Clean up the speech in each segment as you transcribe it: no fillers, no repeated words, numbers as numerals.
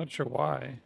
Not sure why.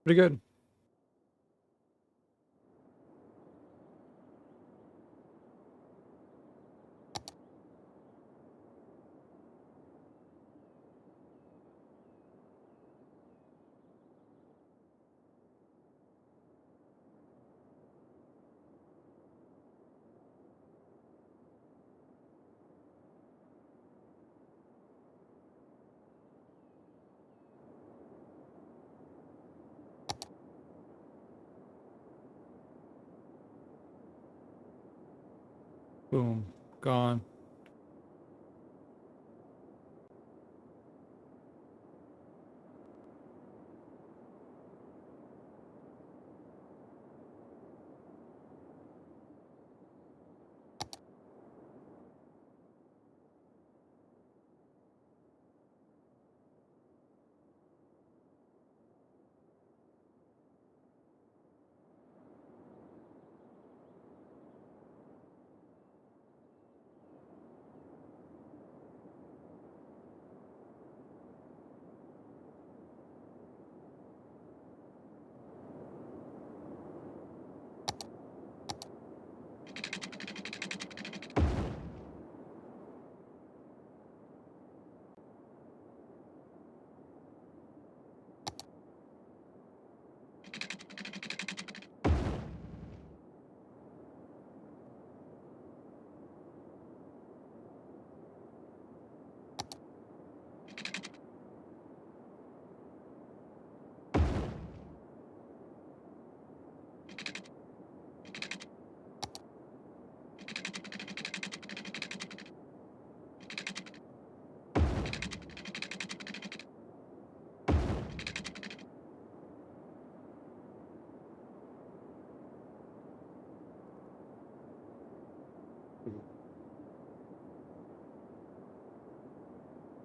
Pretty good. Boom. Gone.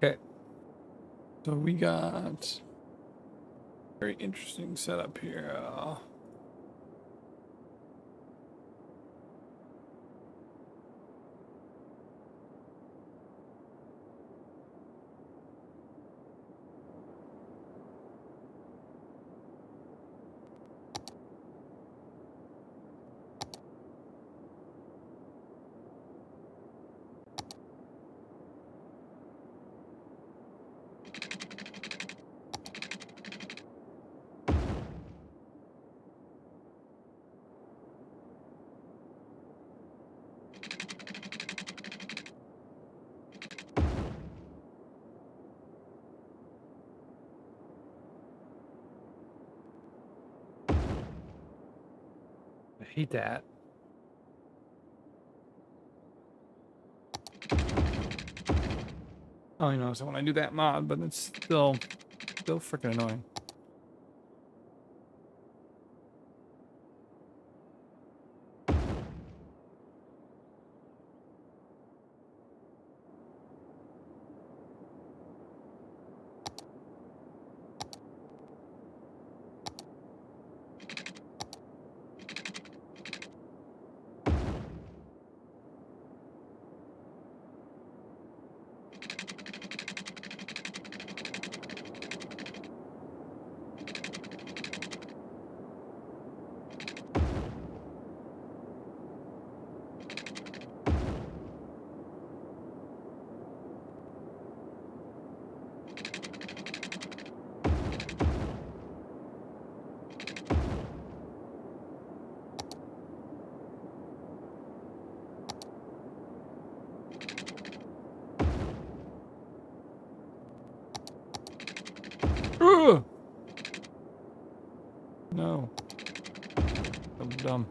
Okay. So we got very interesting setup here. I hate that. I only notice it when I do that mod, but it's still freaking annoying. Ugh. No. I'm dumb.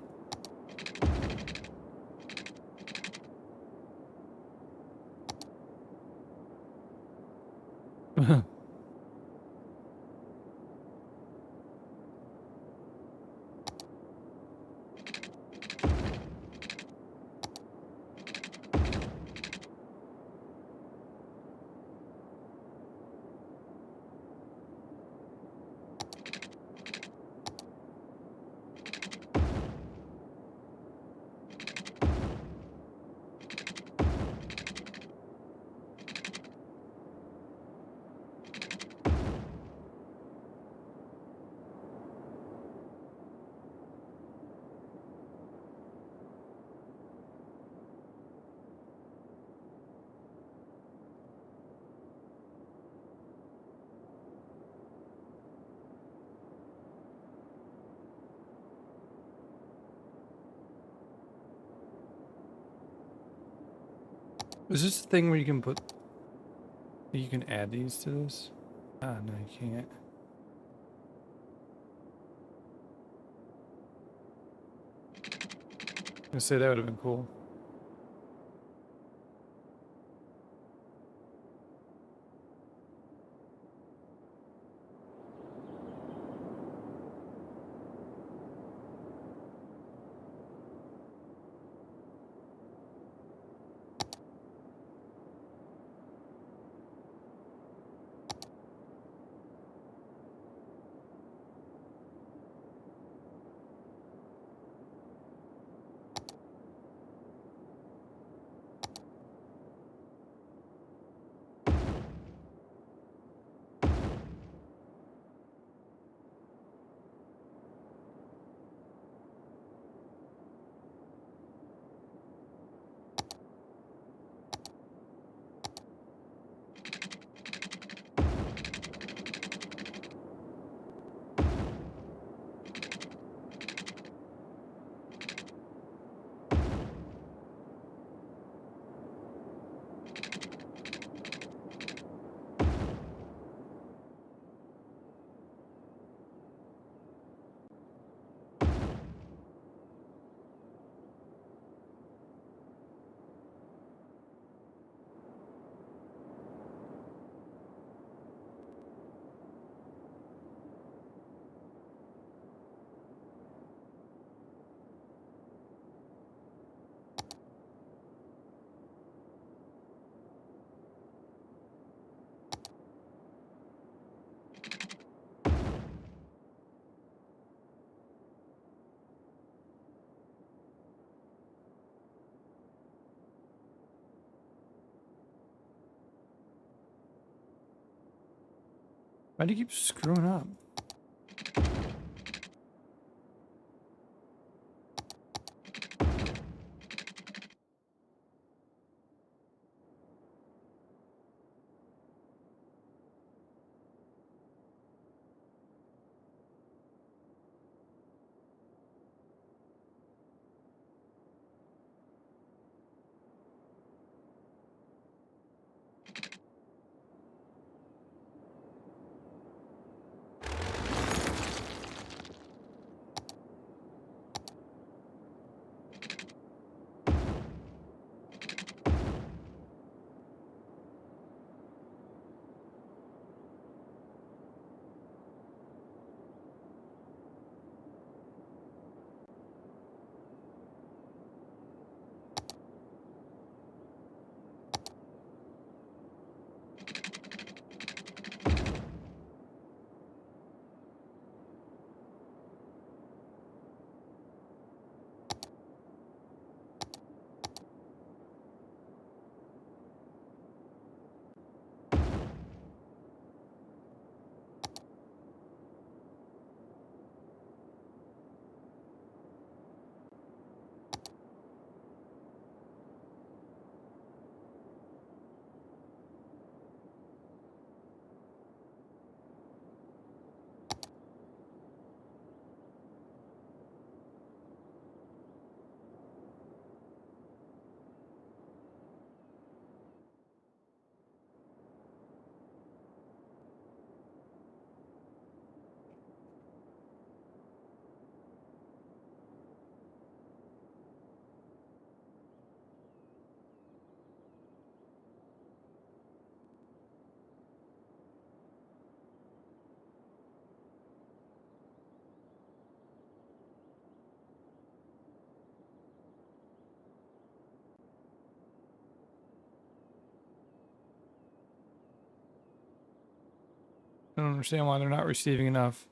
Is this the thing where you can put... You can add these to this? Ah, no, you can't. I was gonna say that would have been cool. Why do you keep screwing up? I don't understand why they're not receiving enough.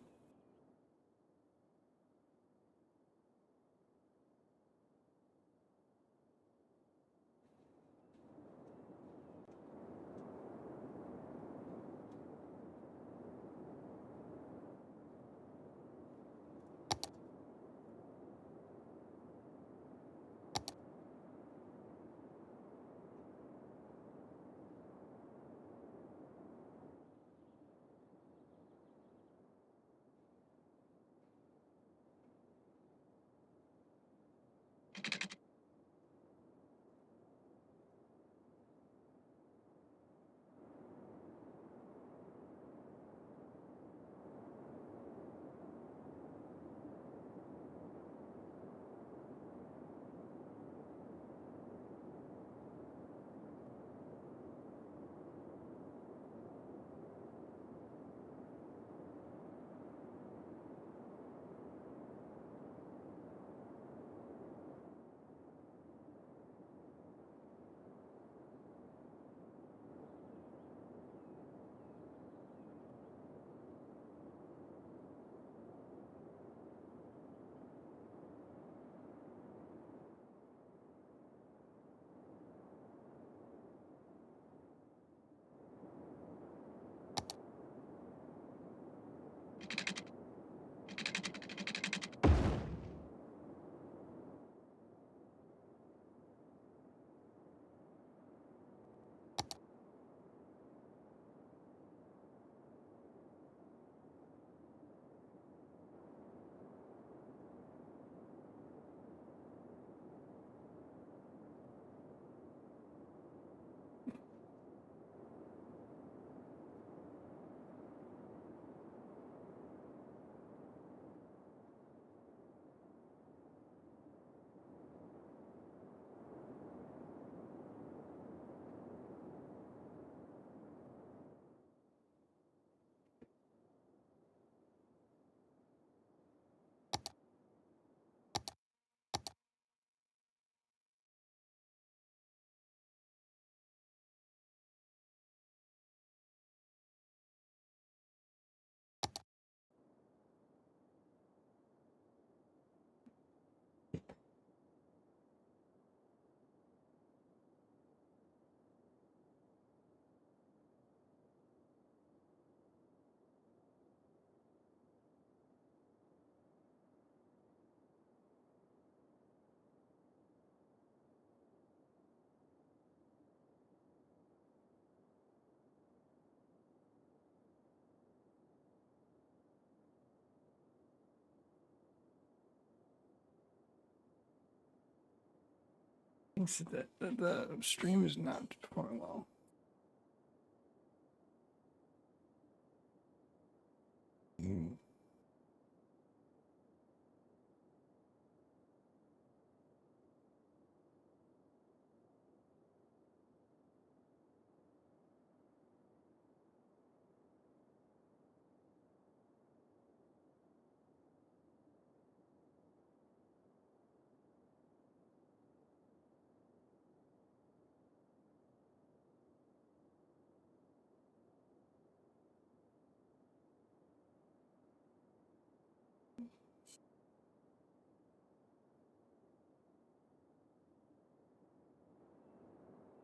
Thinks that the stream is not performing well.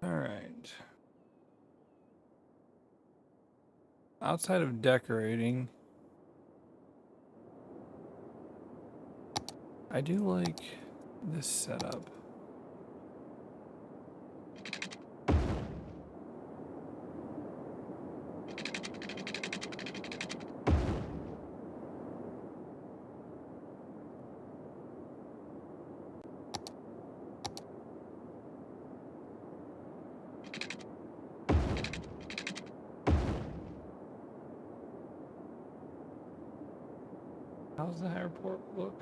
All right. Outside of decorating, I do like this setup. How's the airport look?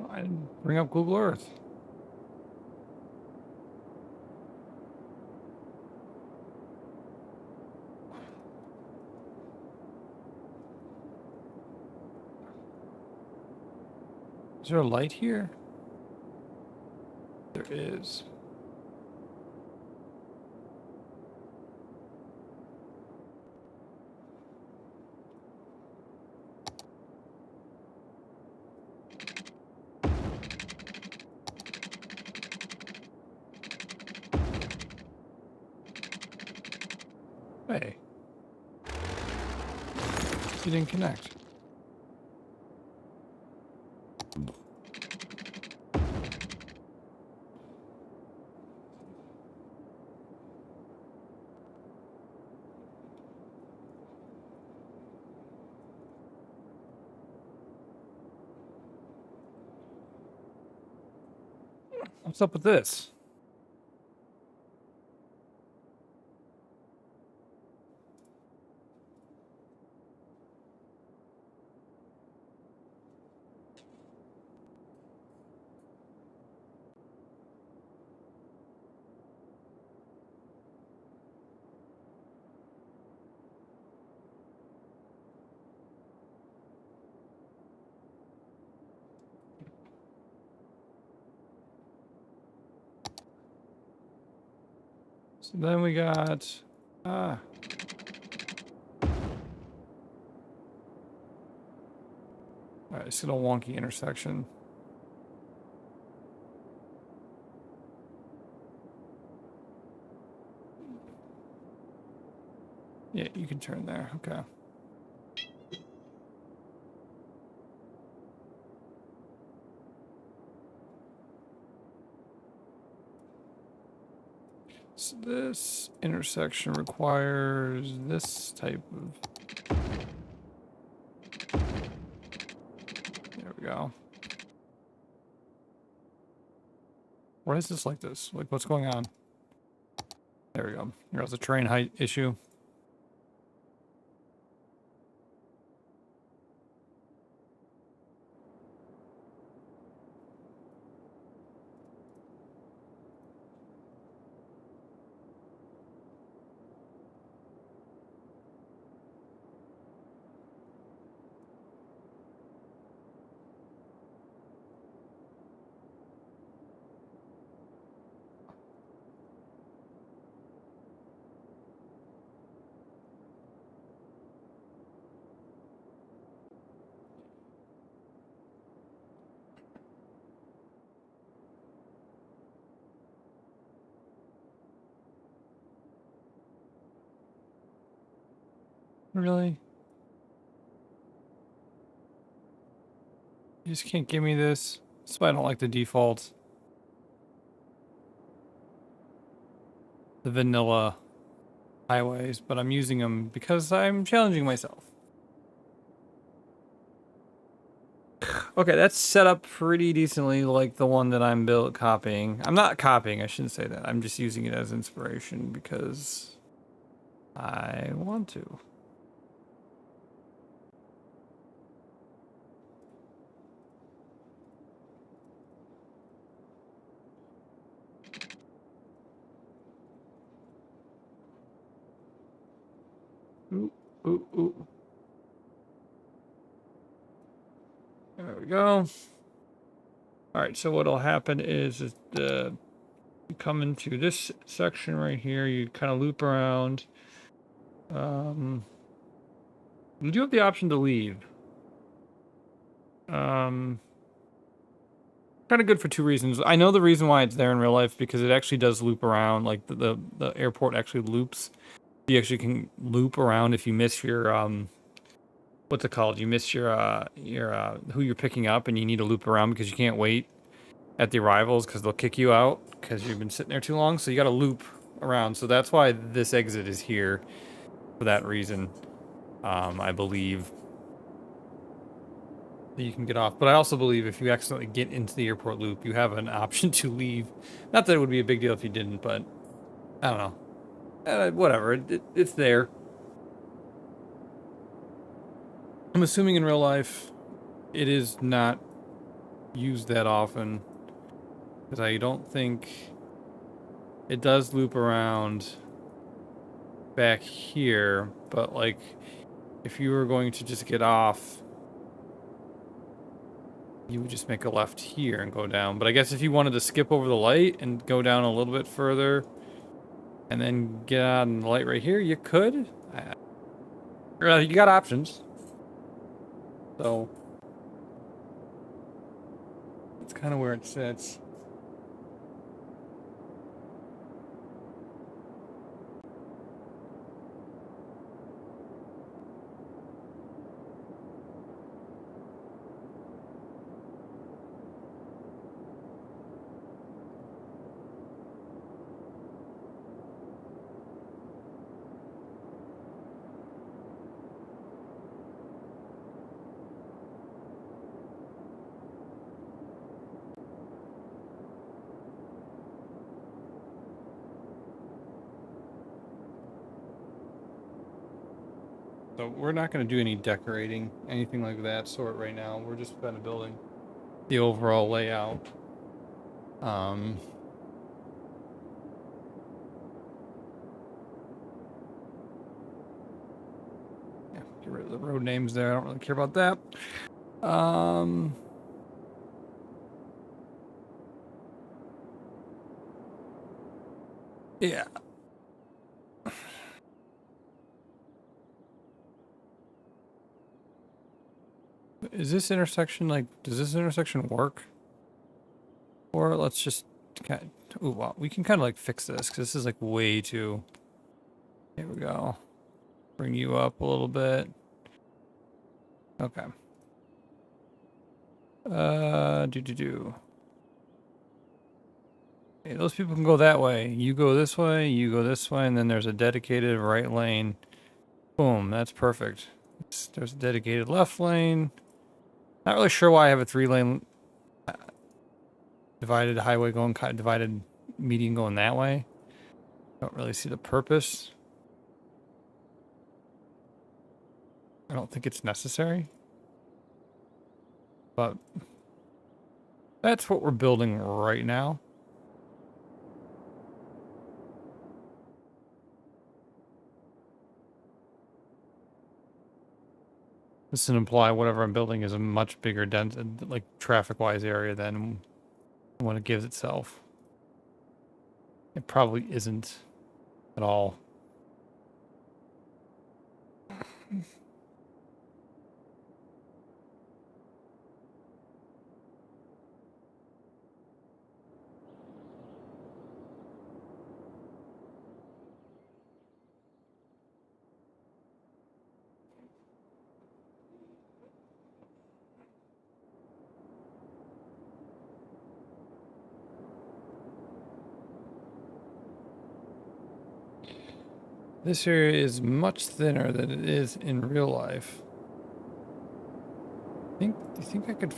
I didn't bring up Google Earth. Is there a light here? There is. Hey. You didn't connect. What's up with this? So then we got... Alright, it's a little wonky intersection. Yeah, you can turn there. Okay. So this intersection requires this type of... There we go. Why is this like this? Like, what's going on? There we go. Here's a train height issue. Really? You just can't give me this? That's why I don't like the default. The vanilla highways, but I'm using them because I'm challenging myself. Okay, that's set up pretty decently like the one that I'm copying. I'm not copying, I shouldn't say that. I'm just using it as inspiration because I want to. Ooh, ooh, ooh. There we go. All right, so what'll happen is you come into this section right here, you kind of loop around. You do have the option to leave. Kind of good for two reasons. I know the reason why it's there in real life because it actually does loop around. Like the airport actually loops. You actually can loop around if you miss your what's it called? You miss your who you're picking up, and you need to loop around because you can't wait at the arrivals because they'll kick you out because you've been sitting there too long. So you got to loop around. So that's why this exit is here for that reason. I believe that you can get off, but I also believe if you accidentally get into the airport loop, you have an option to leave. Not that it would be a big deal if you didn't, but I don't know. Whatever, it's there. I'm assuming in real life, it is not use that often. Because I don't think it does loop around back here, but like if you were going to just get off, you would just make a left here and go down. But I guess if you wanted to skip over the light and go down a little bit further and then get on the light right here, you could. You got options. So that's kind of where it sits. So we're not going to do any decorating, anything like that sort right now. We're just kind of building the overall layout. Yeah, get rid of the road names there. I don't really care about that. Yeah. Is this intersection like, does this intersection work? Or let's just kind of, ooh, wow, we can kind of like fix this because this is like way too. Here we go. Bring you up a little bit. Okay. Do. Hey, those people can go that way. You go this way, you go this way, and then there's a dedicated right lane. Boom, that's perfect. There's a dedicated left lane. Not really sure why I have a 3-lane divided highway going, divided median going that way. Don't really see the purpose. I don't think it's necessary. But that's what we're building right now. This would imply whatever I'm building is a much bigger, dense, like traffic-wise area than what it gives itself. It probably isn't at all. This area is much thinner than it is in real life. Do you think I could...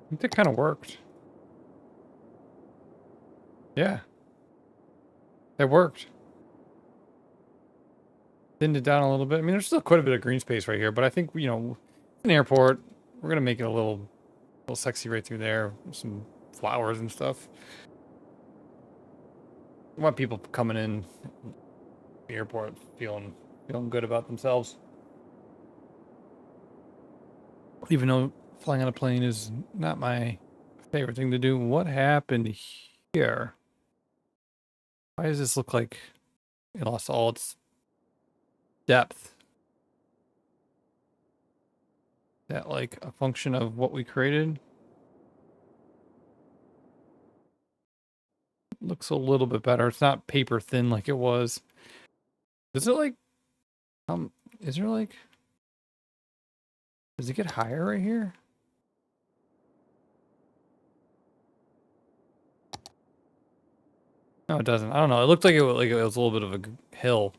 I think that kind of worked. Yeah. That worked. Thinned it down a little bit. I mean, there's still quite a bit of green space right here, but I think, you know, an airport, we're going to make it a little sexy right through there. Some flowers and stuff. I want people coming in the airport feeling good about themselves. Even though flying on a plane is not my favorite thing to do. What happened here? Why does this look like it lost all its depth? Is that like a function of what we created? Looks a little bit better. It's not paper thin like it was. Is it like, is there like, does it get higher right here? No, it doesn't. I don't know. It looked like it was a little bit of a hill.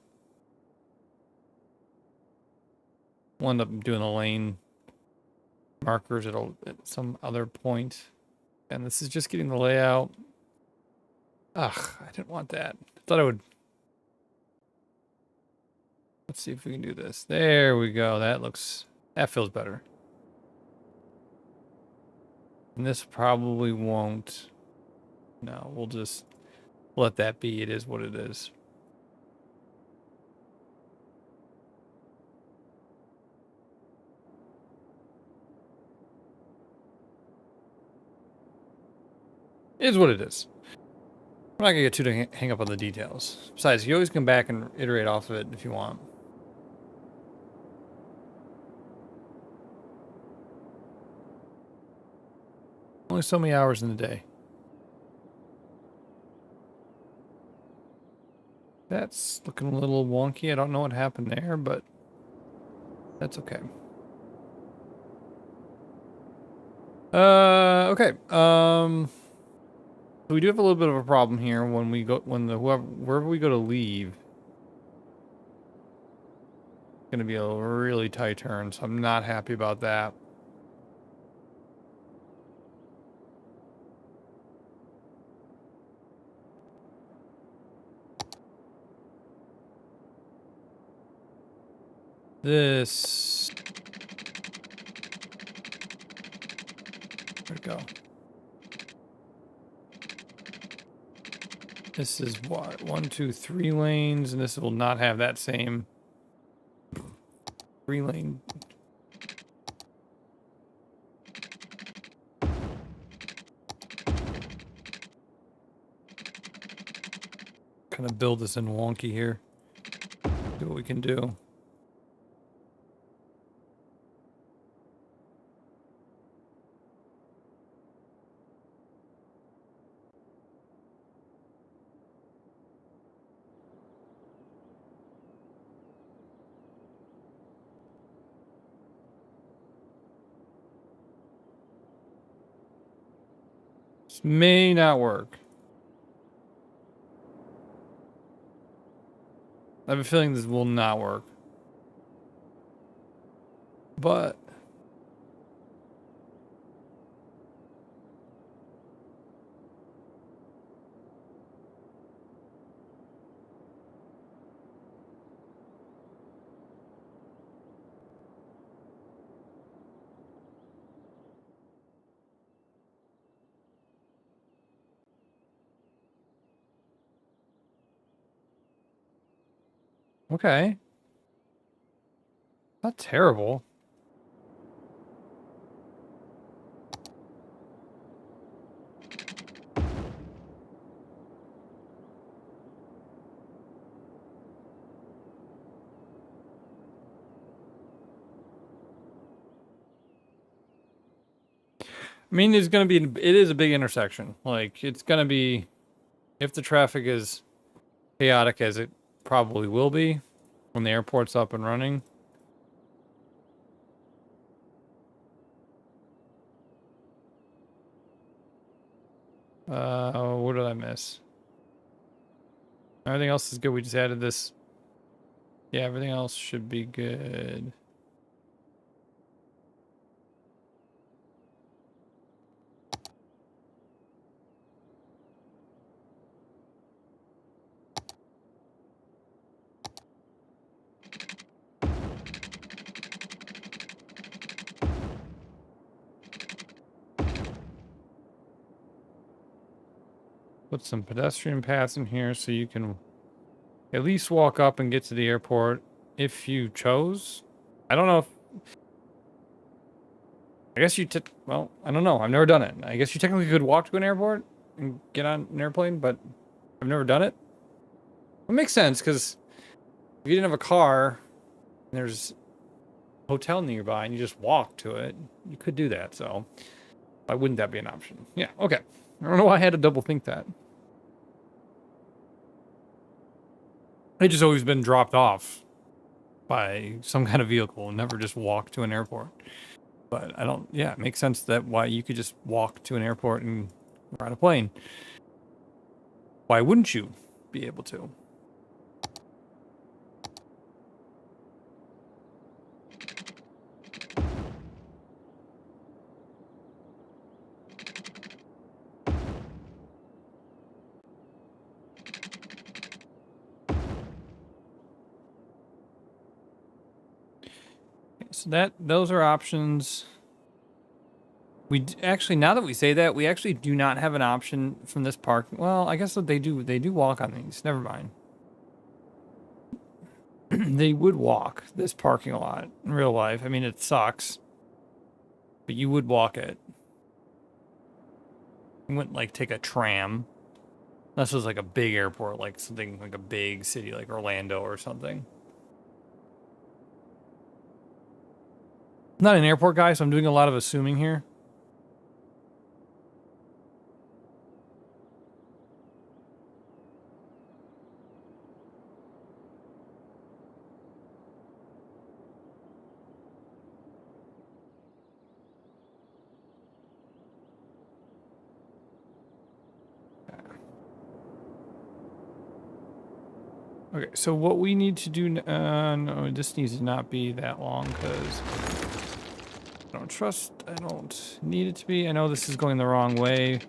We'll end up doing the lane markers at some other point. And this is just getting the layout. Ugh, I didn't want that. I thought I would. Let's see if we can do this. There we go. That feels better. And this probably won't. No, we'll just let that be. It is what it is. It is what it is. We're not gonna get too hang up on the details. Besides, you always come back and iterate off of it if you want. Only so many hours in the day. That's looking a little wonky. I don't know what happened there, but that's okay. Okay. So we do have a little bit of a problem here when we go wherever we go to leave. It's gonna be a really tight turn, so I'm not happy about that. This. Where'd it go? This is what? 1, 2, 3 lanes, and this will not have that same 3-lane. Kind of build this in wonky here. See what we can do. This may not work. I have a feeling this will not work. But okay. Not terrible. I mean, it is a big intersection. Like, it's gonna be, if the traffic is chaotic as it probably will be when the airport's up and running. What did I miss? Everything else is good. We just added this. Yeah, everything else should be good. Put some pedestrian paths in here so you can at least walk up and get to the airport if you chose. I don't know if... I guess well, I don't know. I've never done it. I guess you technically could walk to an airport and get on an airplane, but I've never done it. It makes sense, because if you didn't have a car and there's a hotel nearby and you just walk to it, you could do that, so why wouldn't that be an option? Yeah, okay. I don't know why I had to double think that. It just always been dropped off by some kind of vehicle and never just walk to an airport. But yeah, it makes sense that why you could just walk to an airport and ride a plane. Why wouldn't you be able to? So those are options. Actually, now that we say that, we actually do not have an option from this park. Well, I guess that they do. They do walk on these. Never mind. They would walk this parking lot in real life. I mean, it sucks, but you would walk it. You wouldn't like take a tram. This was like a big airport, like something like a big city like Orlando or something. I'm not an airport guy, so I'm doing a lot of assuming here. Okay, so what we need to do, no, this needs to not be that long because I don't need it to be. I know this is going the wrong way.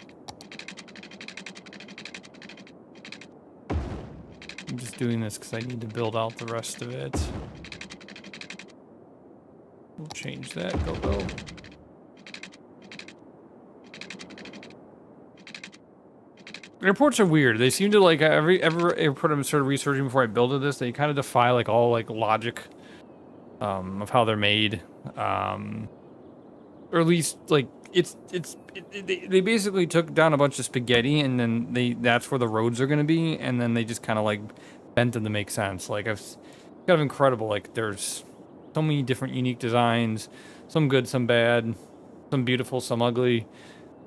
I'm just doing this because I need to build out the rest of it. We'll change that, go. Airports are weird. They seem to like every airport I'm sort of researching before I build this, they kind of defy like all like logic of how they're made. Or at least like they basically took down a bunch of spaghetti and then that's where the roads are going to be, and then they just kind of like bent them to make sense. Like it's kind of incredible. Like there's so many different unique designs, some good, some bad, some beautiful, some ugly,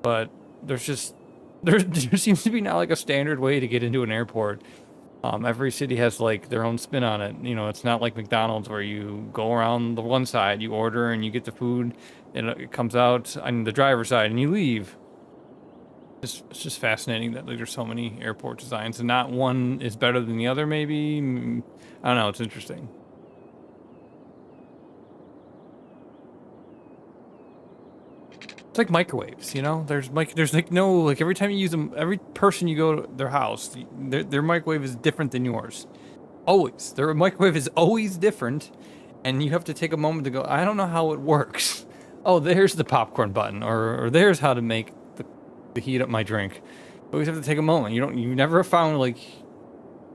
but there's just there seems to be not like a standard way to get into an airport. Every city has like their own spin on it. You know, it's not like McDonald's where you go around the one side, you order and you get the food, and it comes out on the driver's side and you leave. It's just fascinating that like, there's so many airport designs and not one is better than the other. Maybe I don't know. It's interesting. It's like microwaves, you know. There's like no like every time you use them, every person you go to their house, their microwave is different than yours. Always, their microwave is always different, and you have to take a moment to go. I don't know how it works. Oh, there's the popcorn button, or there's how to make the heat up my drink. You always have to take a moment. You never found like,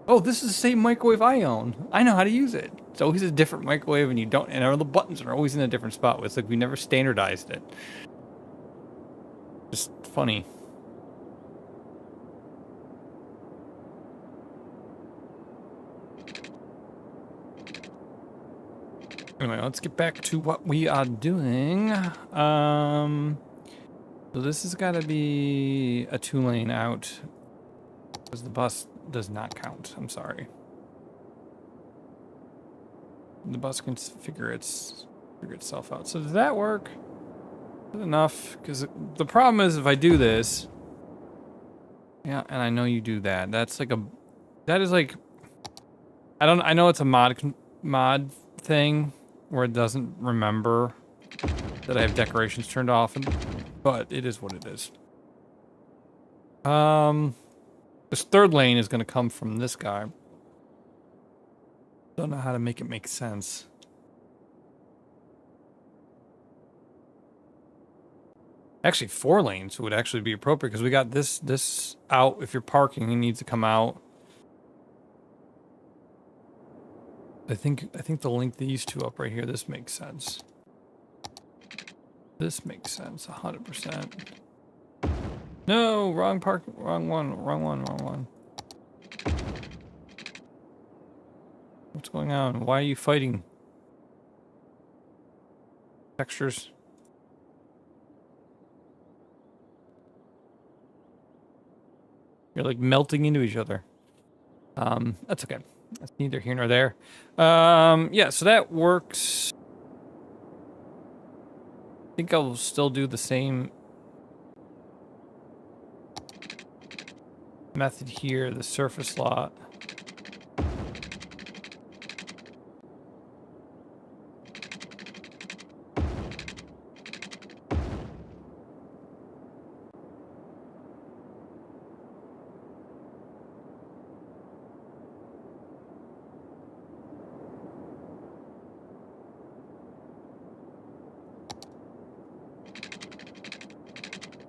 oh, this is the same microwave I own. I know how to use it. It's always a different microwave, and you don't. And all the buttons are always in a different spot. It's like we never standardized it. Just funny. Anyway, let's get back to what we are doing. So this has got to be a 2-lane out because the bus does not count. I'm sorry. The bus can figure itself out. So does that work? Good enough, because the problem is if I do this, yeah, and I know you do that. That is like, I know it's a mod thing where it doesn't remember that I have decorations turned off, but it is what it is. This third lane is going to come from this guy. Don't know how to make it make sense. Actually, 4 lanes would actually be appropriate because we got this out. If you're parking, it needs to come out. I think to link these two up right here, this makes sense. This makes sense, 100%. No, wrong one. What's going on? Why are you fighting? Textures. You're like melting into each other. That's okay. That's neither here nor there. Yeah, so that works. I think I'll still do the same. method here, the surface lot.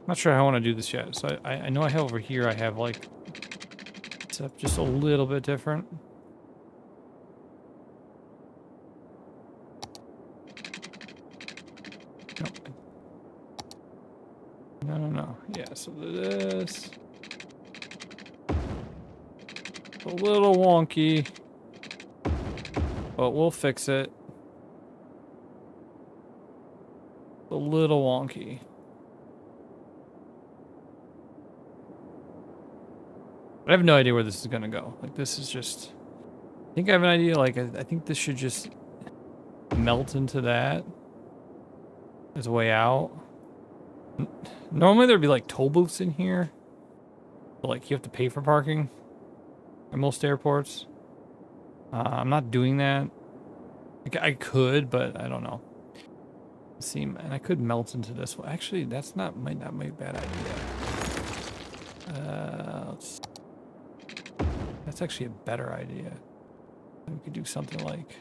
Not sure how I want to do this yet. So I know I have over here, I have like set up just a little bit different. No. Yeah, so this a little wonky, but we'll fix it. A little wonky. I have no idea where this is gonna go. Like, this is just... I think I have an idea. Like, I think this should just melt into that as a way out. Normally there'd be like toll booths in here. But, like, you have to pay for parking at most airports. I'm not doing that. I could, but I don't know. And I could melt into this one. Actually, that's might not be a bad idea. That's actually a better idea. We could do something like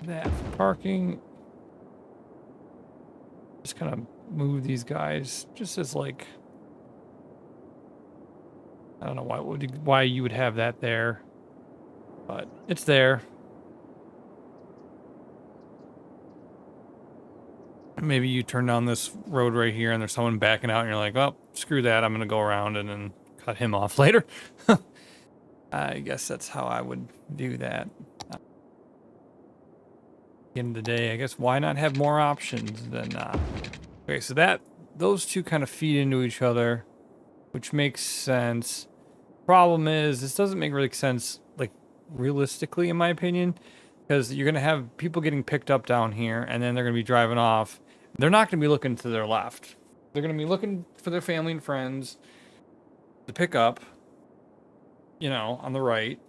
that for parking. Just kind of move these guys just as like, I don't know why you would have that there, but it's there. Maybe you turn down this road right here and there's someone backing out and you're like, oh, screw that, I'm gonna go around and then cut him off later. I guess that's how I would view that. At the end of the day, I guess why not have more options than okay, so those two kind of feed into each other, which makes sense. Problem is, this doesn't make really sense, like, realistically, in my opinion, because you're gonna have people getting picked up down here and then they're gonna be driving off. They're not gonna be looking to their left. They're gonna be looking for their family and friends to pick up, you know, on the right.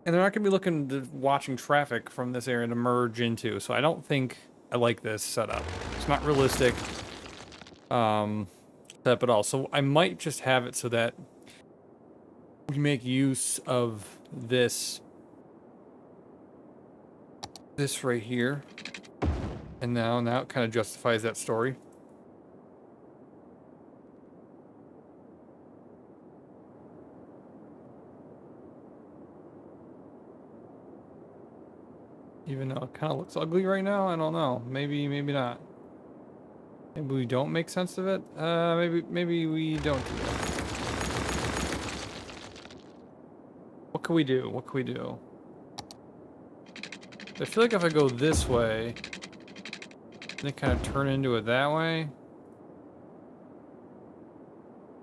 And they're not going to be looking to watching traffic from this area to merge into. So I don't think I like this setup. It's not realistic setup at all. So I might just have it so that we make use of this right here. And now it kind of justifies that story. Even though it kind of looks ugly right now, I don't know. Maybe not. Maybe we don't make sense of it. Maybe we don't do that. What can we do? I feel like if I go this way, they kind of turn into it that way.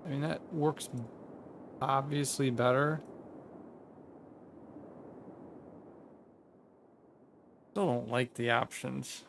I mean, that works obviously better. Still don't like the options.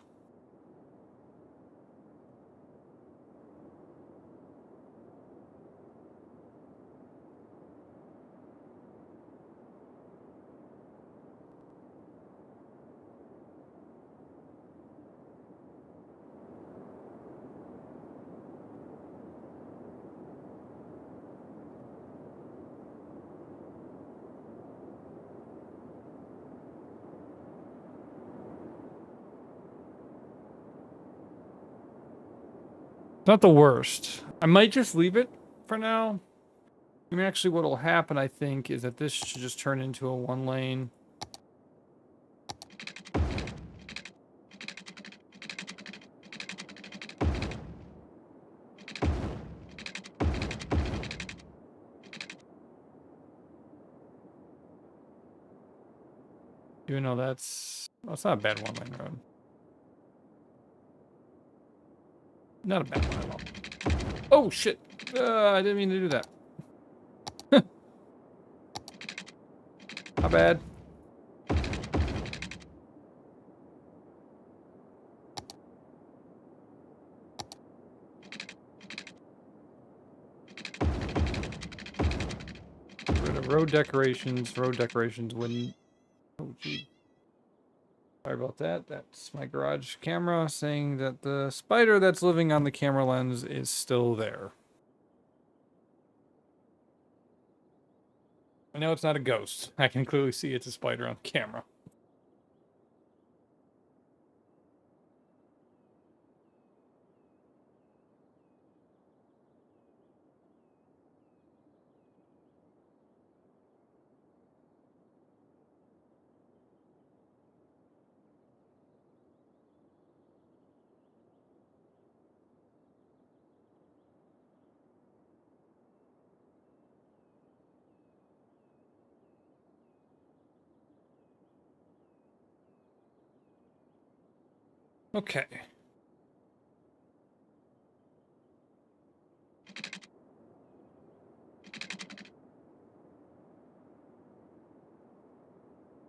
It's not the worst. I might just leave it for now. I mean, actually, what'll happen, I think, is that this should just turn into a one lane. Even though that's not a bad one lane road. Not a bad one at all. Oh, shit. I didn't mean to do that. Not bad. Road decorations. Road decorations wouldn't. Oh, gee. Sorry about that. That's my garage camera saying that the spider that's living on the camera lens is still there. I know it's not a ghost. I can clearly see it's a spider on camera. Okay.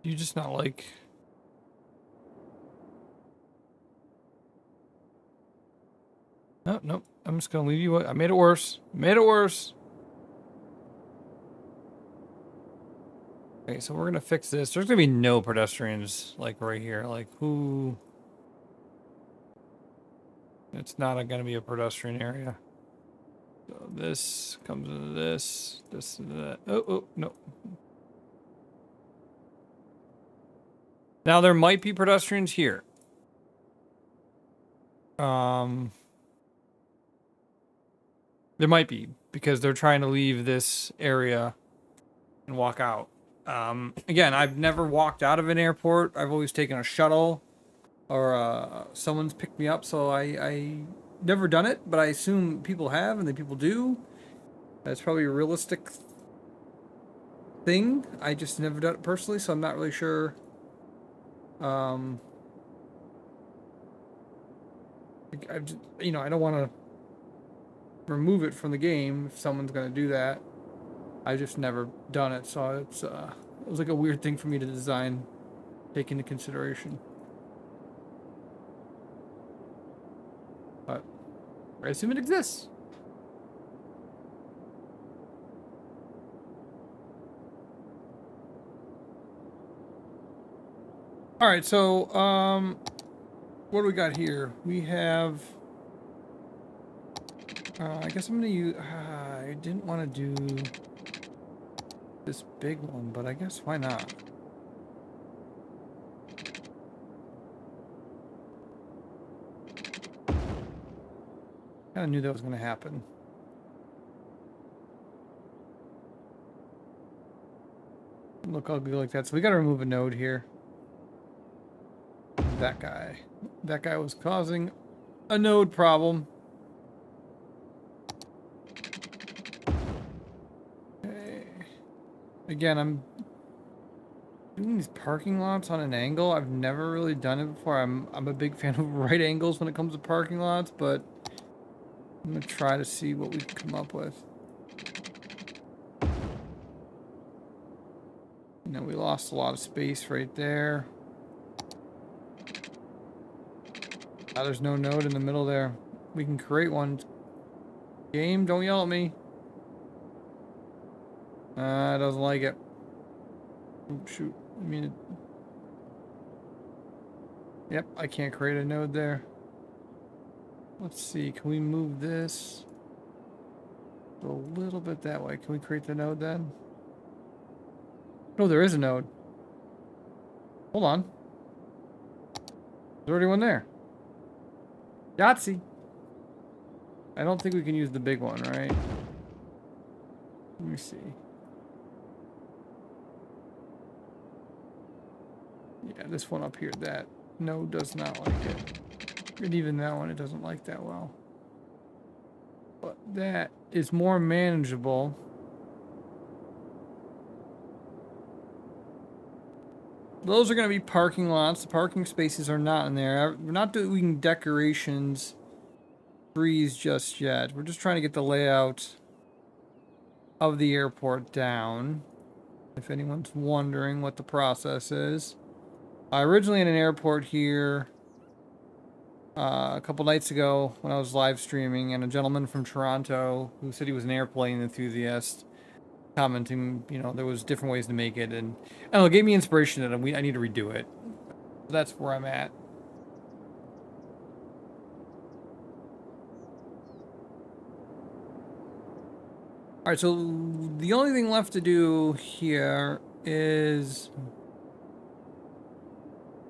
You just not like... Oh, nope. I'm just gonna leave you. I made it worse. Made it worse. Okay, so we're gonna fix this. There's gonna be no pedestrians, like, right here. Like, who... It's not gonna be a pedestrian area. So this comes into this. This into that. Oh, no. Now, there might be pedestrians here. There might be, because they're trying to leave this area and walk out. Again, I've never walked out of an airport. I've always taken a shuttle or someone's picked me up, so I never done it, but I assume people have and that people do. That's probably a realistic thing. I just never done it personally, so I'm not really sure. I just, I don't want to remove it from the game if someone's going to do that. I've just never done it, so it was like a weird thing for me to design, take into consideration. But I assume it exists. All right, so what do we got here? We have. I guess I'm gonna use. I didn't want to do this big one, but I guess why not? Kind of knew that was gonna happen. Look ugly like that. So we gotta remove a node here. That guy. That guy was causing a node problem. Okay. Again, I'm doing these parking lots on an angle. I've never really done it before. I'm a big fan of right angles when it comes to parking lots, but I'm gonna try to see what we can come up with. We lost a lot of space right there. Now there's no node in the middle there. We can create one. Game, don't yell at me. Doesn't like it. Oops, shoot. Yep, I can't create a node there. Let's see, can we move this a little bit that way? Can we create the node then? No, there is a node. Hold on. There's already one there. Yahtzee. I don't think we can use the big one, right? Let me see. Yeah, this one up here, that node does not like it. And even that one, it doesn't like that well. But that is more manageable. Those are going to be parking lots. The parking spaces are not in there. We're not doing decorations, trees just yet. We're just trying to get the layout of the airport down. If anyone's wondering what the process is. I originally had an airport here a couple nights ago when I was live streaming, and a gentleman from Toronto who said he was an airplane enthusiast commenting, you know, there was different ways to make it, and I don't know, it gave me inspiration that I need to redo it. So that's where I'm at. All right, so the only thing left to do here is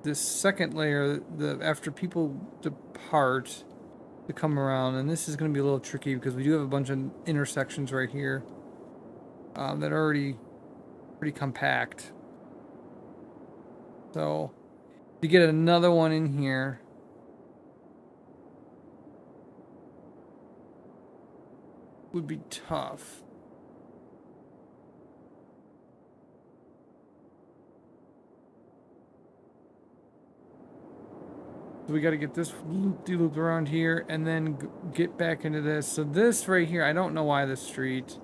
this second layer, after people depart to come around, and this is going to be a little tricky because we do have a bunch of intersections right here that are already pretty compact. So to get another one in here, would be tough. So we got to get this loop around here and then get back into this. So this right here, I don't know why this street.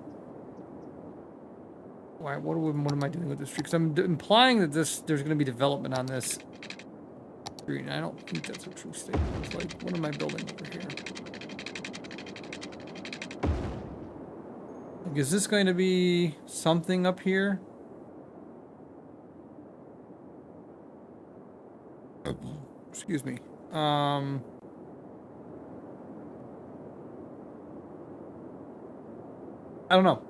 Why? What am I doing with this street? Because I'm implying that there's going to be development on this street. And I don't think that's a true statement. It's like, what am I building over here? Like, is this going to be something up here? Excuse me. I don't know.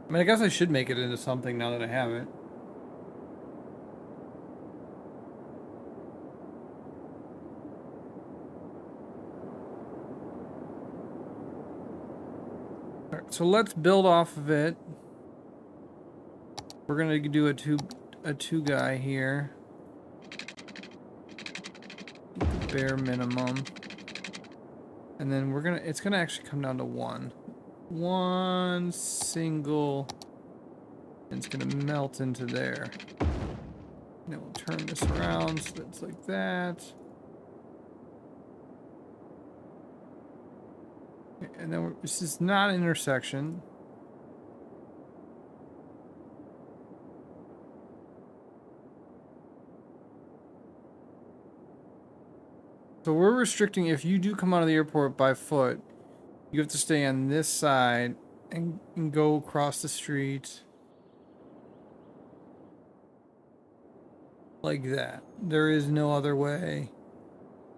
I mean, I guess I should make it into something now that I have it. All right, so let's build off of it. We're gonna do a two guy here. Bare minimum. And then it's gonna actually come down to one single, and it's gonna melt into there. And then we'll turn this around so that's like that. And then this is not an intersection. So we're restricting, if you do come out of the airport by foot, you have to stay on this side and go across the street like that. There is no other way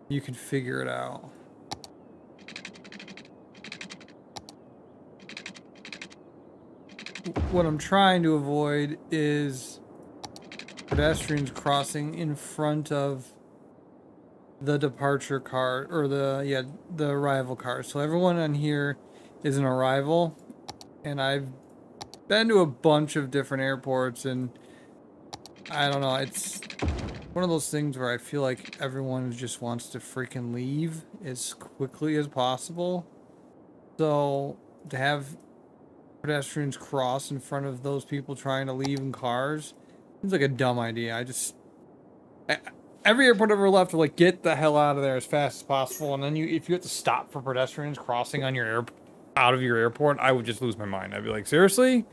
you can figure it out. What I'm trying to avoid is pedestrians crossing in front of the departure car, or the arrival car. So everyone on here is an arrival, and I've been to a bunch of different airports, and I don't know, it's one of those things where I feel like everyone just wants to freaking leave as quickly as possible. So to have pedestrians cross in front of those people trying to leave in cars seems like a dumb idea. Every airport I've ever left, like, get the hell out of there as fast as possible. And then if you have to stop for pedestrians crossing on out of your airport, I would just lose my mind. I'd be like, seriously?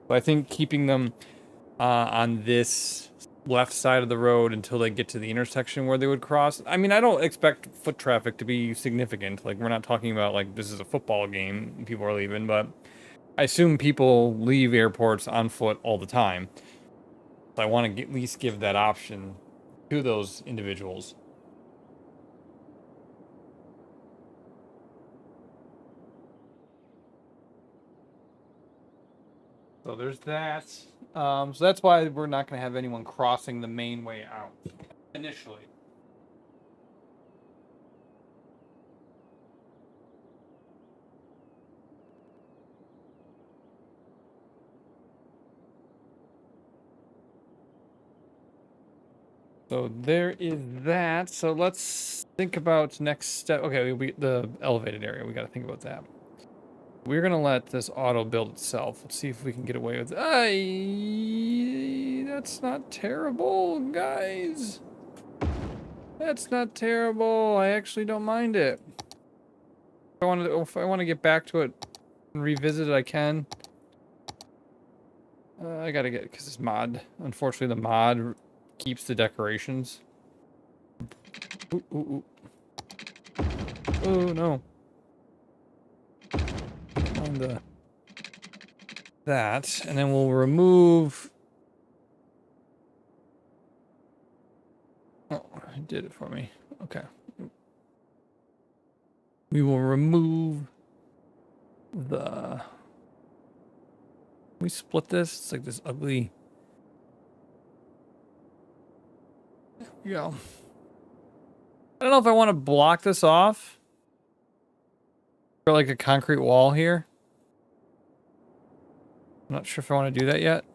But I think keeping them on this left side of the road until they get to the intersection where they would cross. I mean, I don't expect foot traffic to be significant. Like, we're not talking about, like, this is a football game and people are leaving, but I assume people leave airports on foot all the time. So I want to at least give that option to those individuals. So there's that. So that's why we're not going to have anyone crossing the main way out initially. So there is that. So let's think about next step. Okay, the elevated area. We got to think about that. We're going to let this auto build itself. Let's see if we can get away with it. That's not terrible, guys. That's not terrible. I actually don't mind it. If I want to get back to it and revisit it, I can. I got to get, because it's mod. Unfortunately, the mod keeps the decorations. Ooh, ooh, ooh. Oh, no. On the that, and then we'll remove. Oh, it did it for me. Okay. We will remove the. We split this. It's like this ugly. There we go. I don't know if I want to block this off for like a concrete wall here. I'm not sure if I want to do that yet.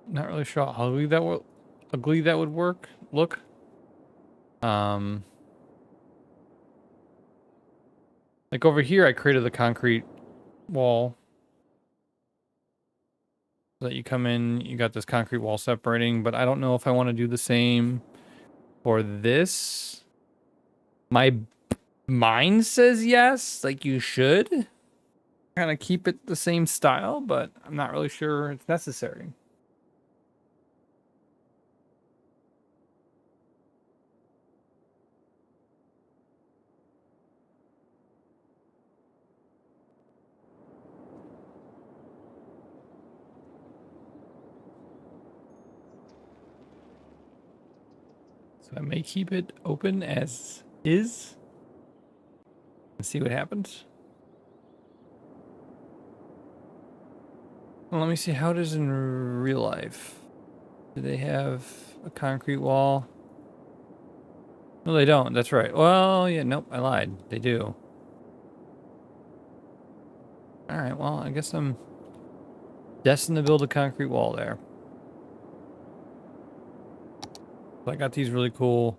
Not really sure how ugly that would work. Look. Like over here, I created the concrete wall. So that you come in, you got this concrete wall separating, but I don't know if I want to do the same for this. My mind says yes, like you should. Kind of keep it the same style, but I'm not really sure it's necessary. So I may keep it open as is and see what happens. Well, let me see how it is in real life. Do they have a concrete wall? No, they don't. That's right. Well, yeah, nope, I lied. They do. All right, well, I guess I'm destined to build a concrete wall there. So I got these really cool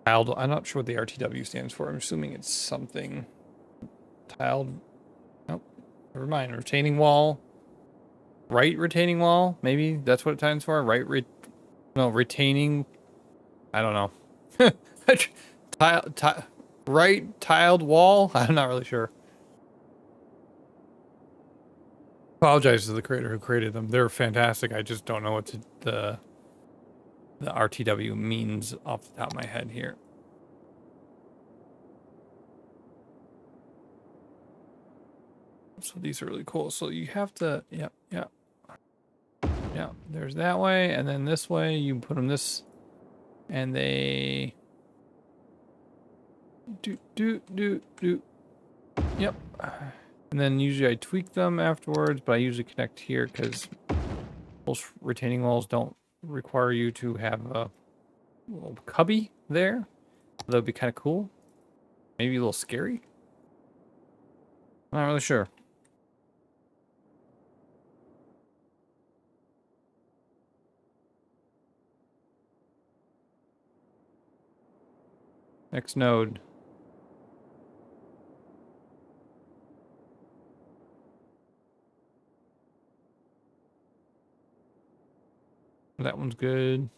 tiled. I'm not sure what the RTW stands for. I'm assuming it's something tiled. Nope. Never mind. Retaining wall. Right retaining wall. Maybe that's what it stands for. No, retaining. I don't know. Right tiled wall. I'm not really sure. Apologize to the creator who created them. They're fantastic. I just don't know what the RTW means off the top of my head here. So these are really cool. So you have to, yeah. There's that way, and then this way you put them this, and they do. Yep. And then usually I tweak them afterwards, but I usually connect here because most retaining walls don't require you to have a little cubby there. That would be kind of cool. Maybe a little scary. I'm not really sure. Next node. That one's good.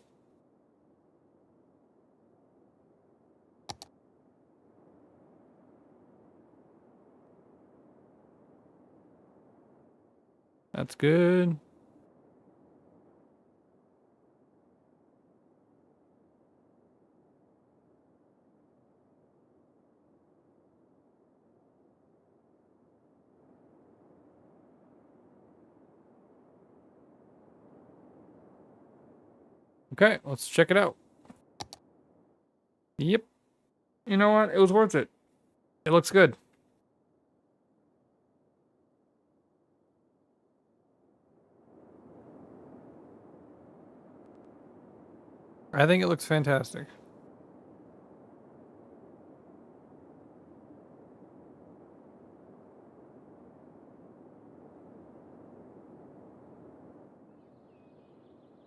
That's good. Okay, let's check it out. Yep. You know what? It was worth it. It looks good. I think it looks fantastic.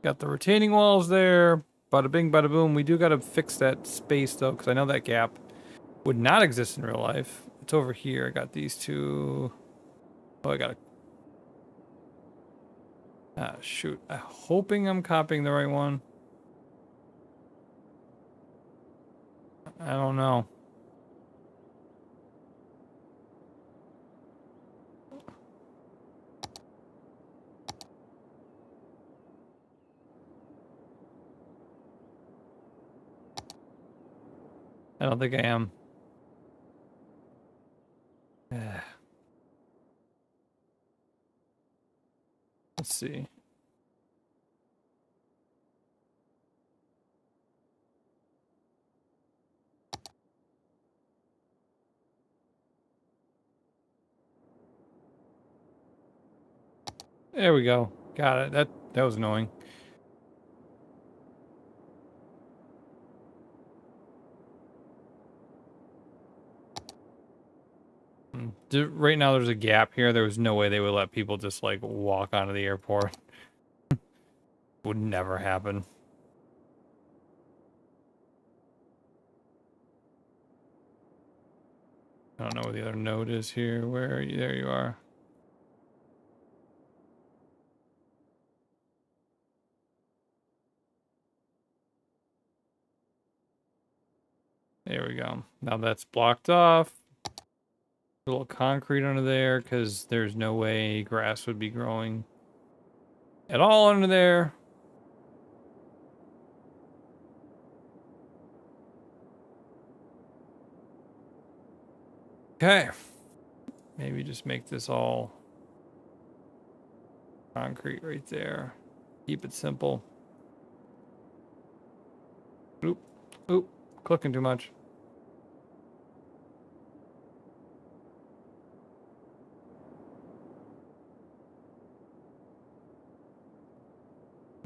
Got the retaining walls there. Bada bing, bada boom. We do got to fix that space, though, because I know that gap would not exist in real life. It's over here. I got these two. Oh, I got to... Ah, shoot. I'm hoping I'm copying the right one. I don't know. I don't think I am. Let's see. There we go. Got it. That was annoying. Right now there's a gap here. There was no way they would let people just like walk onto the airport. Would never happen. I don't know where the other node is here. Where are you? There you are. There we go. Now that's blocked off. A little concrete under there because there's no way grass would be growing at all under there. Okay. Maybe just make this all concrete right there. Keep it simple. Oop. Oop. Clicking too much.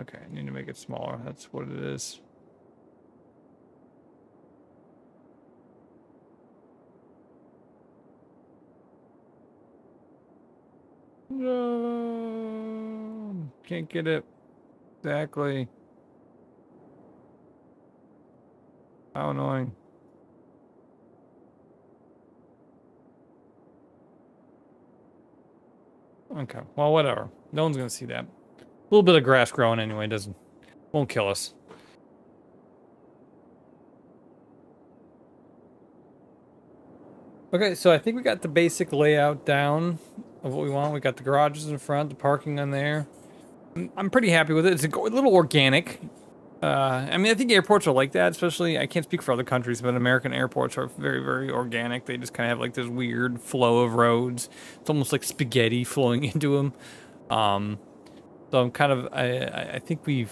Okay, I need to make it smaller. That's what it is. No, can't get it exactly. How annoying. Okay, well, whatever. No one's gonna see that. A little bit of grass growing anyway won't kill us. Okay, so I think we got the basic layout down of what we want. We got the garages in front, the parking on there. I'm pretty happy with it. It's a little organic. I mean, I think airports are like that, especially, I can't speak for other countries, but American airports are very, very organic. They just kind of have like this weird flow of roads. It's almost like spaghetti flowing into them. So I'm kind of, I think we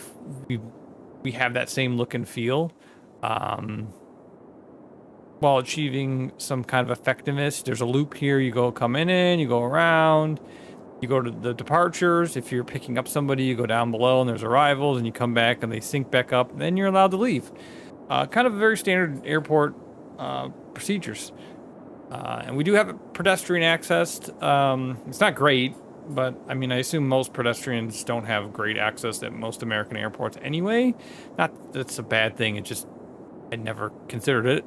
have that same look and feel. While achieving some kind of effectiveness. There's a loop here. You come in, you go around, you go to the departures. If you're picking up somebody, you go down below and there's arrivals and you come back and they sync back up and then you're allowed to leave. Kind of very standard airport procedures. And we do have pedestrian access. It's not great, but I mean, I assume most pedestrians don't have great access at most American airports anyway. Not that's a bad thing. It just, I never considered it.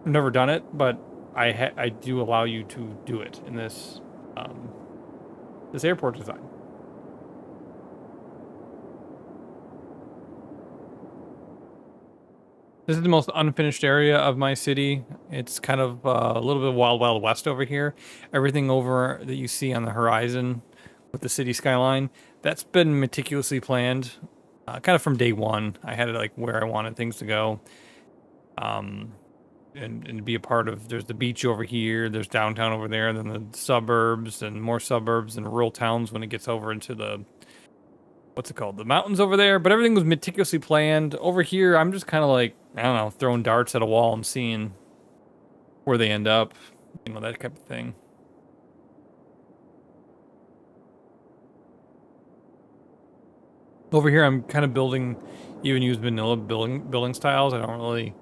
Never done it, but I do allow you to do it in this this airport design. This is the most unfinished area of my city. It's kind of a little bit wild, wild west over here. Everything over that you see on the horizon with the city skyline, that's been meticulously planned, kind of from day one. I had it like where I wanted things to go. And be a part of, there's the beach over here, there's downtown over there, and then the suburbs and more suburbs and rural towns when it gets over into the, what's it called, the mountains over there. But everything was meticulously planned. Over here, I'm just kind of like, I don't know, throwing darts at a wall and seeing where they end up, you know, that type of thing. Over here, I'm kind of even use vanilla building styles. I don't really.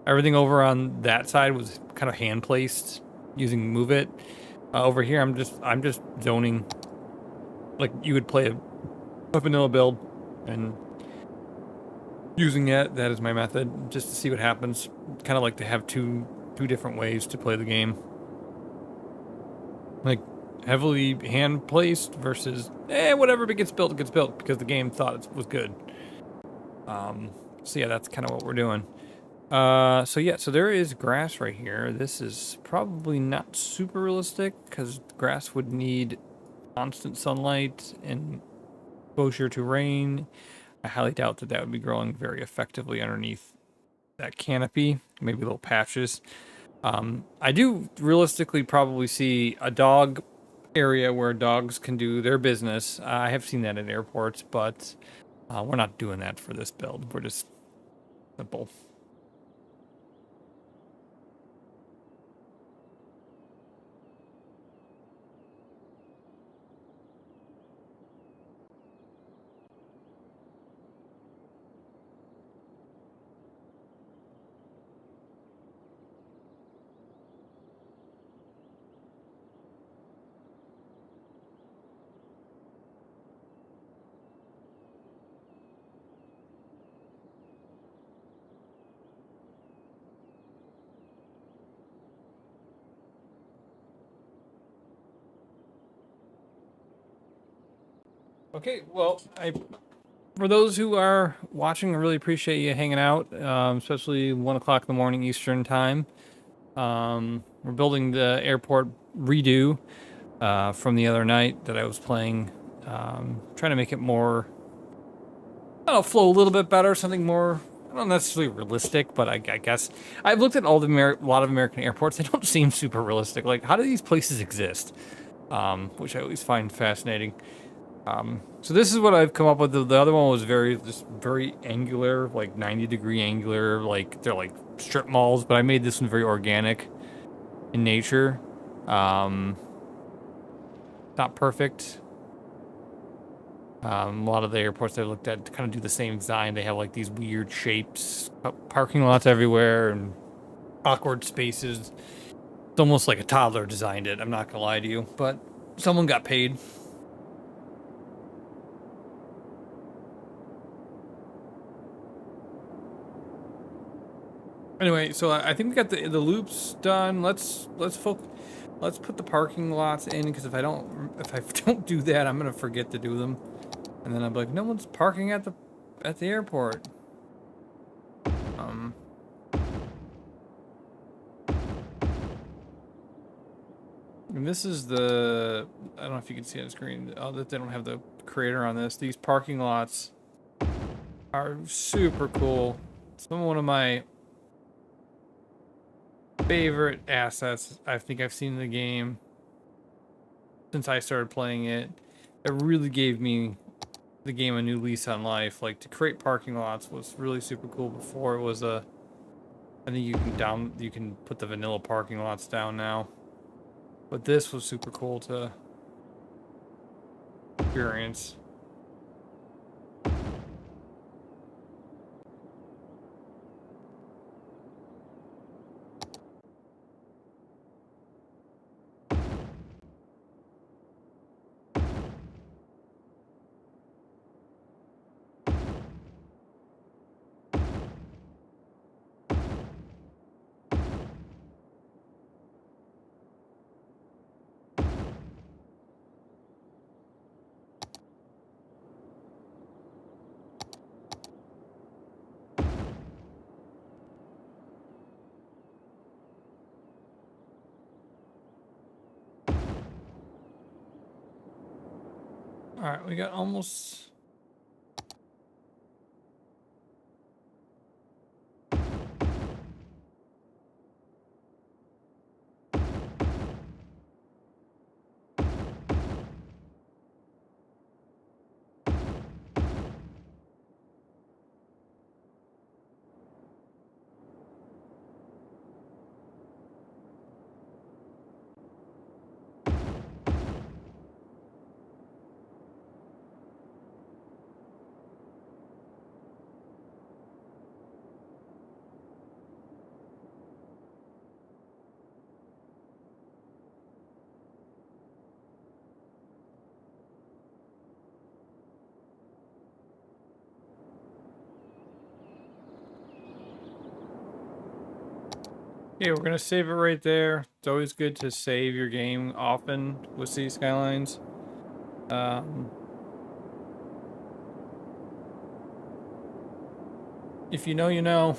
Everything over on that side was kind of hand placed using Move It. Over here, I'm just zoning like you would play a vanilla build and using it. That is my method, just to see what happens. Kind of like to have two different ways to play the game, like heavily hand placed versus whatever gets built, it gets built because the game thought it was good. So yeah, that's kind of what we're doing. So there is grass right here. This is probably not super realistic because grass would need constant sunlight and exposure to rain. I highly doubt that would be growing very effectively underneath that canopy, maybe little patches. I do realistically probably see a dog area where dogs can do their business. I have seen that at airports, but we're not doing that for this build. We're just simple. Okay, well, for those who are watching, I really appreciate you hanging out, especially 1 o'clock in the morning Eastern time. We're building the airport redo from the other night that I was playing, trying to make it more, I don't know, flow a little bit better, something more, not necessarily realistic, but I guess I've looked at all the a lot of American airports. They don't seem super realistic. Like, how do these places exist? Which I always find fascinating. So this is what I've come up with. The other one was just very angular, like 90-degree angular, like they're like strip malls, but I made this one very organic in nature. Not perfect. A lot of the airports I looked at kind of do the same design. They have like these weird shapes, parking lots everywhere, and awkward spaces. It's almost like a toddler designed it. I'm not gonna lie to you, but someone got paid. Anyway, so I think we got the loops done. Let's focus. Let's put the parking lots in, because if I don't do that, I'm gonna forget to do them, and then I'm like, no one's parking at the airport. And this is the, I don't know if you can see on the screen. Oh, that they don't have the creator on this. These parking lots are super cool. One of my favorite assets I think I've seen in the game since I started playing it. It really gave me the game a new lease on life. Like, to create parking lots was really super cool. Before, it was I think you can put the vanilla parking lots down now, but this was super cool to experience. All right, we got almost. Yeah, we're gonna save it right there. It's always good to save your game often with City Skylines. If you know, you know.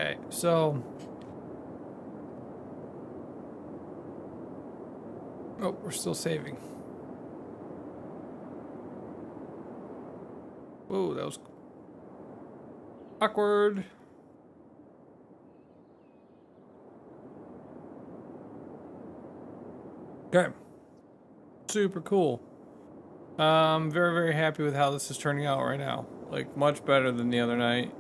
Okay, so... Oh, we're still saving. Whoa, that was awkward. Okay. Super cool. Very, very happy with how this is turning out right now. Like, much better than the other night.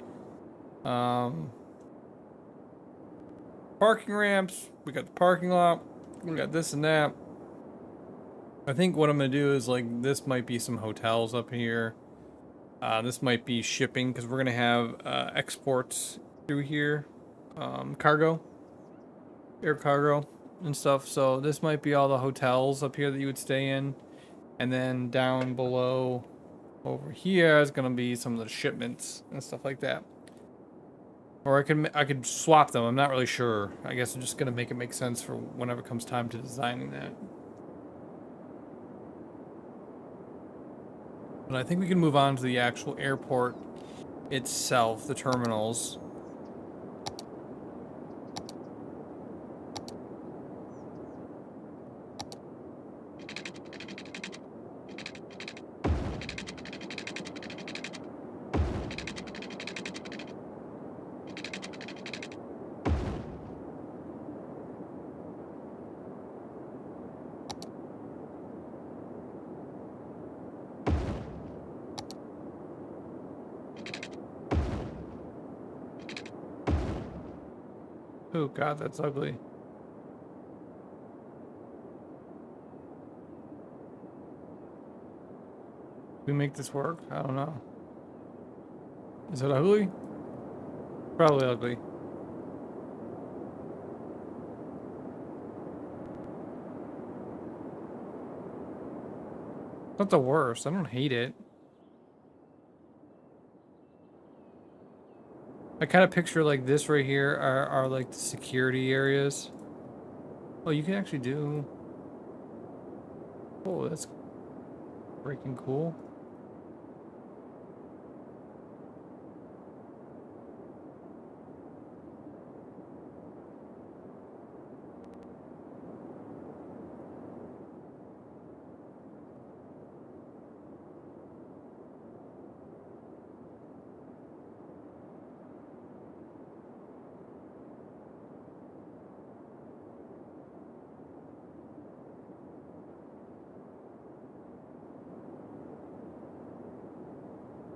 Parking ramps. We got the parking lot. We got this and that. I think what I'm gonna do is, like, this might be some hotels up here. This might be shipping, because we're gonna have exports through here. Cargo. Air cargo and stuff. So this might be all the hotels up here that you would stay in. And then down below over here is gonna be some of the shipments and stuff like that. Or I could swap them. I'm not really sure. I guess I'm just gonna make it make sense for whenever it comes time to designing that. But I think we can move on to the actual airport itself, the terminals. Oh god, that's ugly. We make this work? I don't know. Is it ugly? Probably ugly. Not the worst. I don't hate it. I kind of picture like this right here are like the security areas. Oh, you can actually do... Oh, that's freaking cool.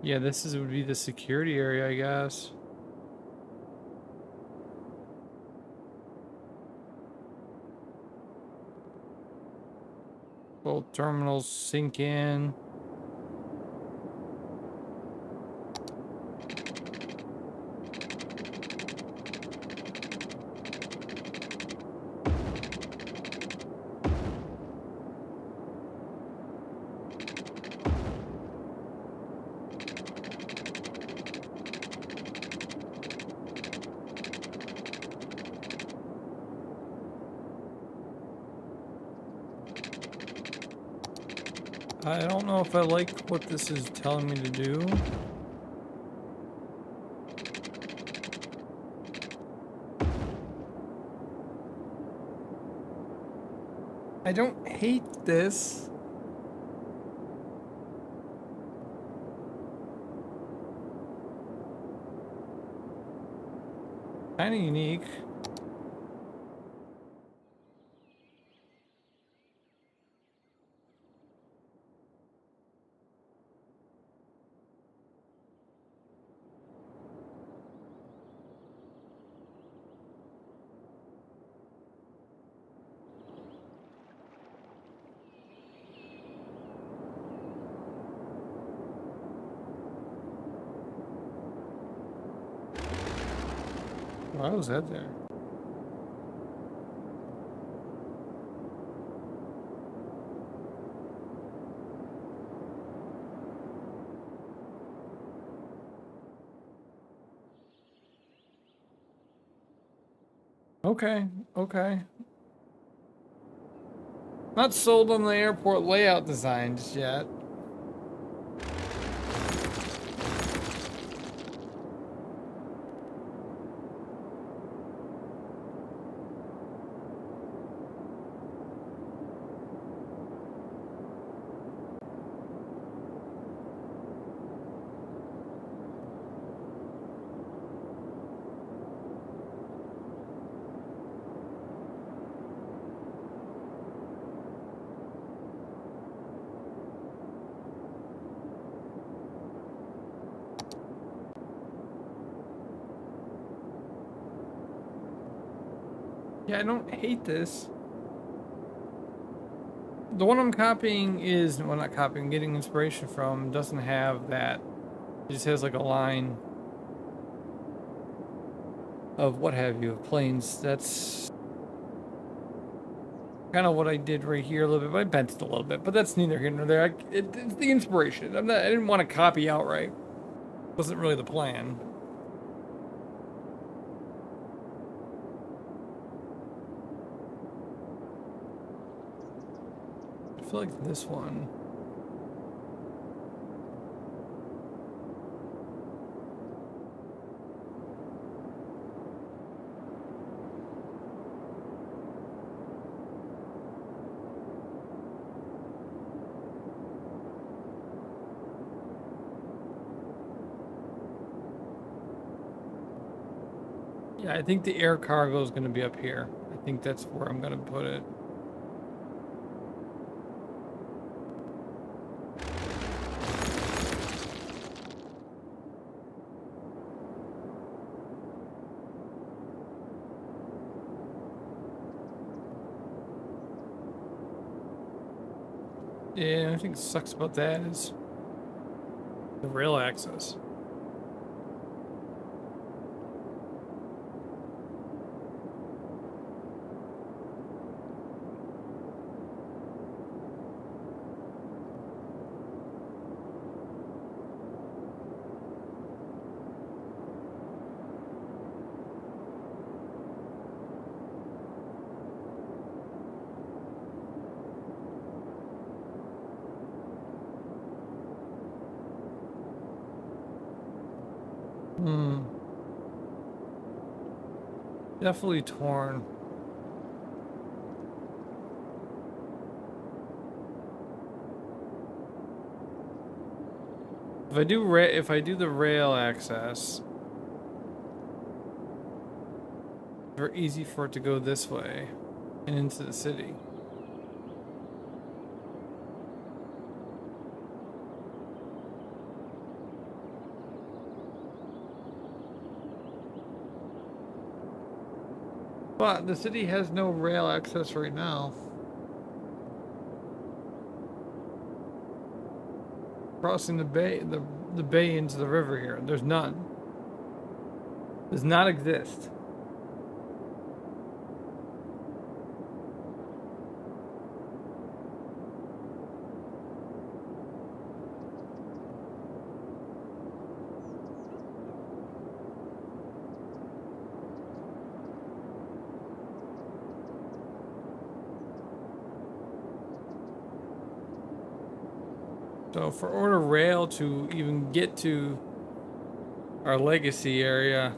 Yeah, would be the security area, I guess. Both terminals sink in. I don't know if I like what this is telling me to do. I don't hate this. Kinda unique. Why was that there? Okay, okay. Not sold on the airport layout design just yet. Yeah, I don't hate this. The one I'm copying is, well, not copying, getting inspiration from, doesn't have that. It just has like a line of what have you, of planes. That's kind of what I did right here a little bit. I bent it a little bit, but that's neither here nor there. It's the inspiration. I didn't want to copy outright. Wasn't really the plan. I feel like this one. Yeah, I think the air cargo is going to be up here. I think that's where I'm going to put it. Yeah, I think sucks about that is the rail access. Definitely torn. If I do the rail access, it's very easy for it to go this way and into the city. But the city has no rail access right now. Crossing the bay, the bay into the river here. There's none. Does not exist. So for order rail to even get to our legacy area,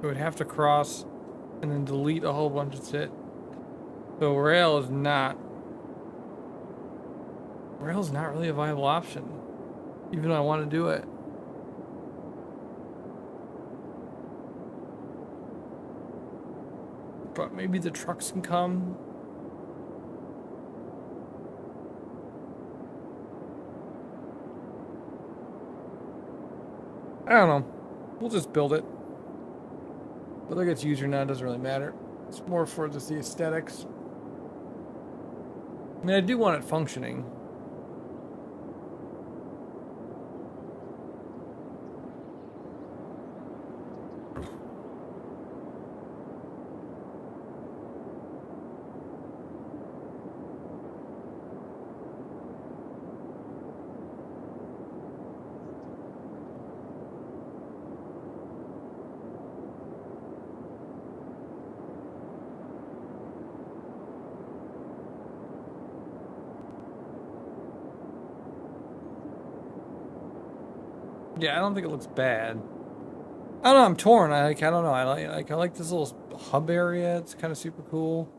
it would have to cross and then delete a whole bunch of shit. So rail's not really a viable option, even though I want to do it. But maybe the trucks can come. I don't know. We'll just build it. Whether it gets used or not doesn't really matter. It's more for just the aesthetics. I mean, I do want it functioning. Yeah, I don't think it looks bad. I don't know. I'm torn. I don't know. I like this little hub area. It's kind of super cool.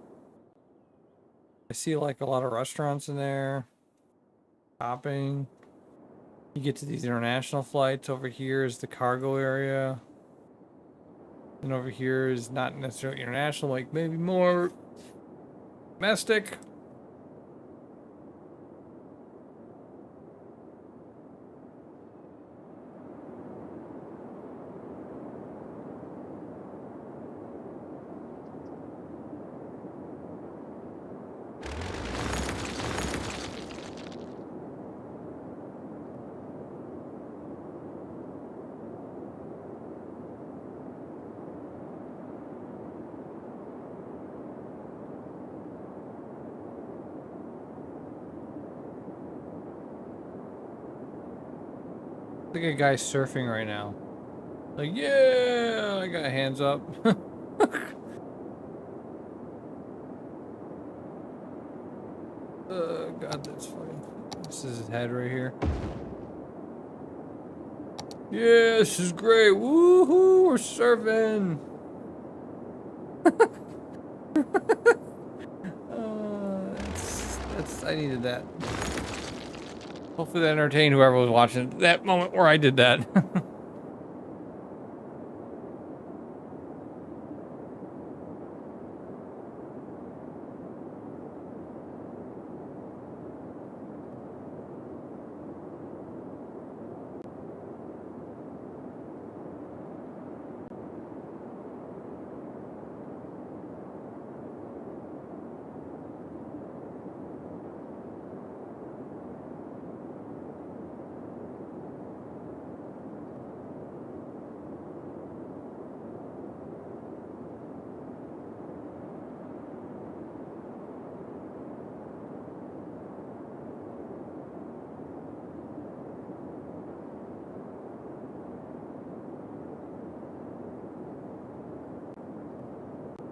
I see like a lot of restaurants in there. Shopping. You get to these international flights. Over here is the cargo area. And over here is not necessarily international, like maybe more domestic. Look at a guy surfing right now. Like, yeah, I got hands up. God, that's funny. This is his head right here. Yeah, this is great. Woohoo, we're surfing. I needed that. Hopefully that entertained whoever was watching that moment where I did that.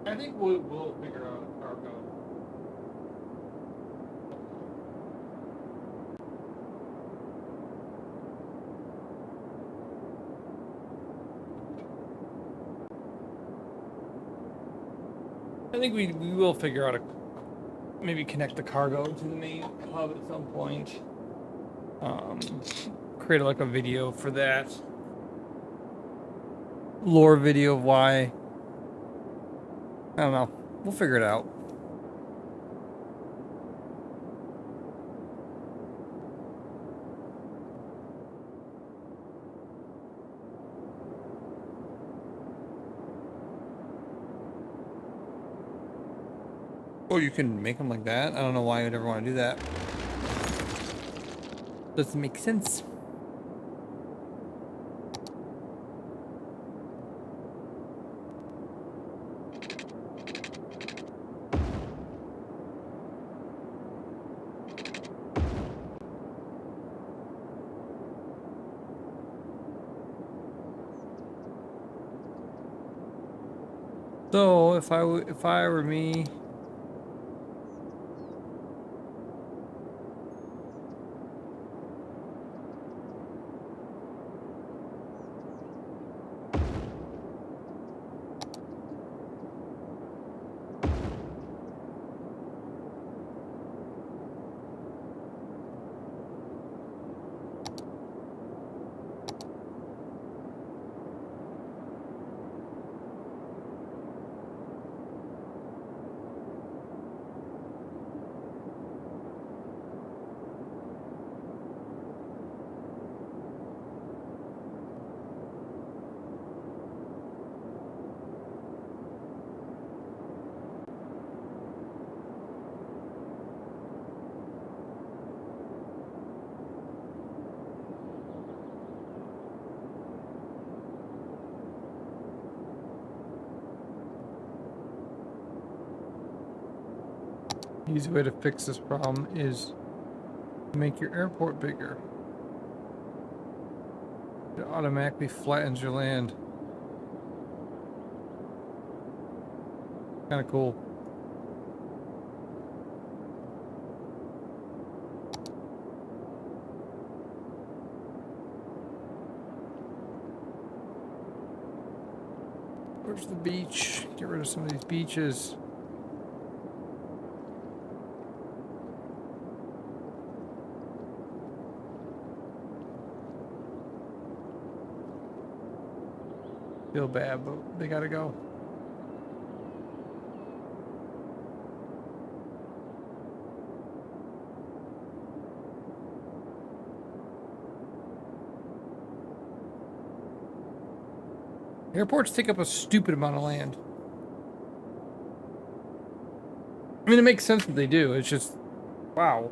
I think we'll figure out cargo. I think we will figure out maybe connect the cargo to the main hub at some point. Create like a video for that. Lore video of why. I don't know. We'll figure it out. Oh, you can make them like that? I don't know why you'd ever want to do that. Doesn't make sense. So if I were me, easy way to fix this problem is make your airport bigger. It automatically flattens your land. Kind of cool. Where's the beach? Get rid of some of these beaches. Feel bad, but they gotta go. Airports take up a stupid amount of land. I mean, it makes sense that they do. It's just, wow.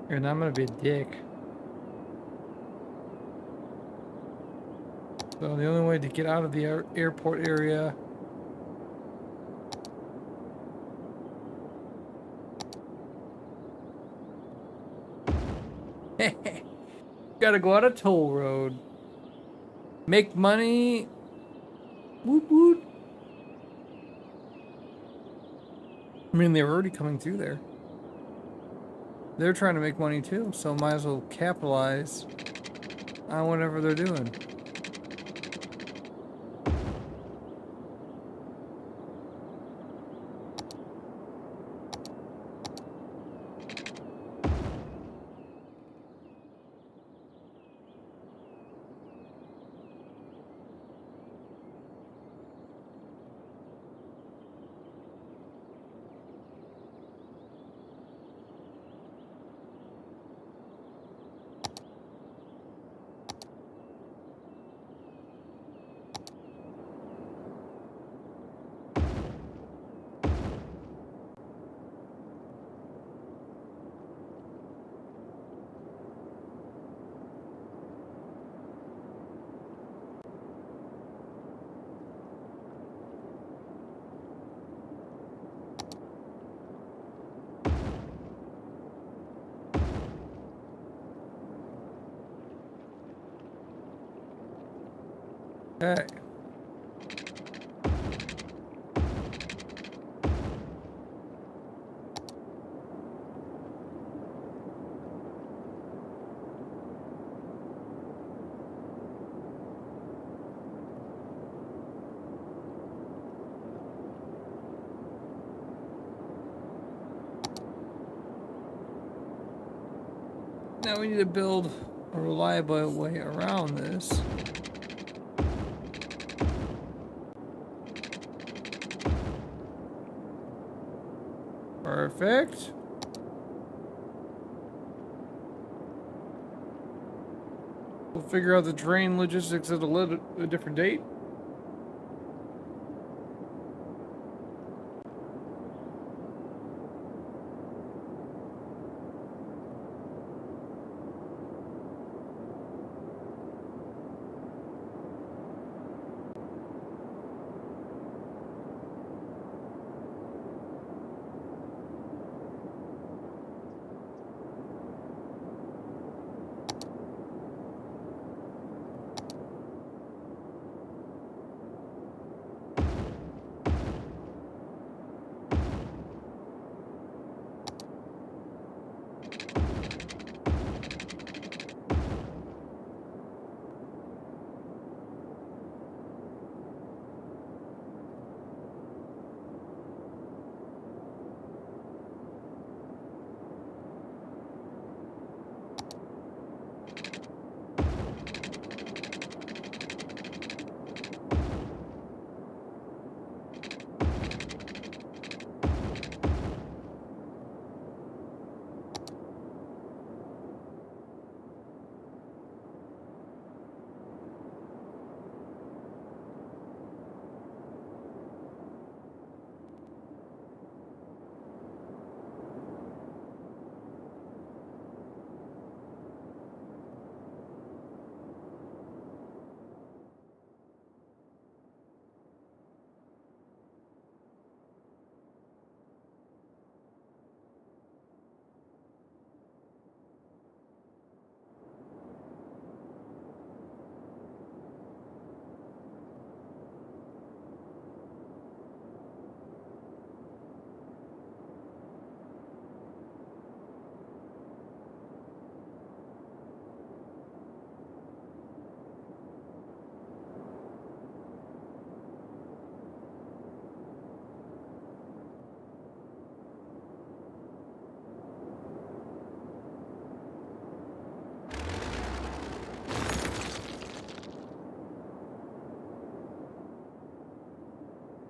And I'm gonna be a dick. So the only way to get out of the airport area. Gotta go out a toll road. Make money. Woot woot. I mean, they're already coming through there. They're trying to make money too, so might as well capitalize on whatever they're doing. Okay. Now we need to build a reliable way around this. Perfect. We'll figure out the train logistics at a different date.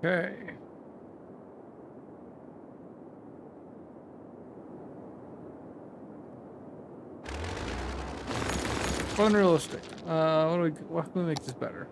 Okay. Unrealistic. What can we make this better?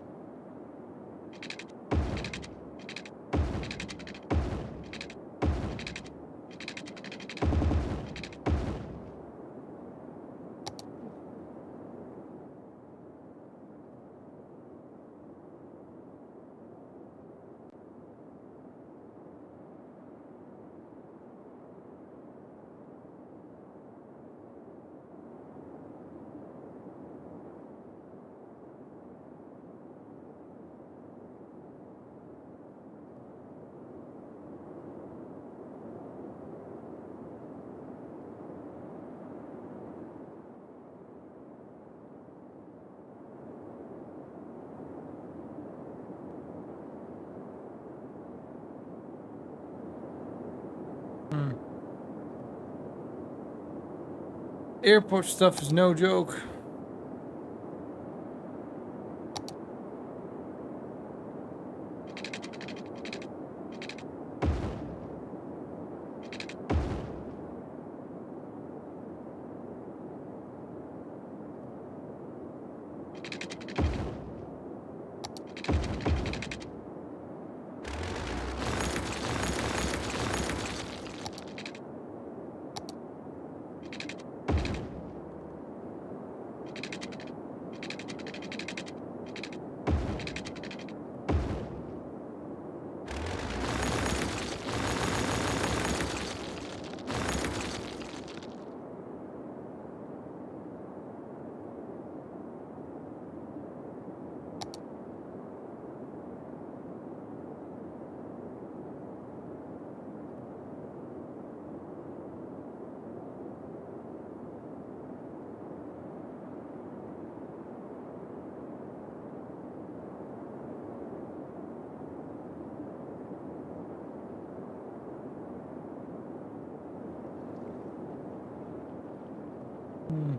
Hmm. Airport stuff is no joke. Hmm.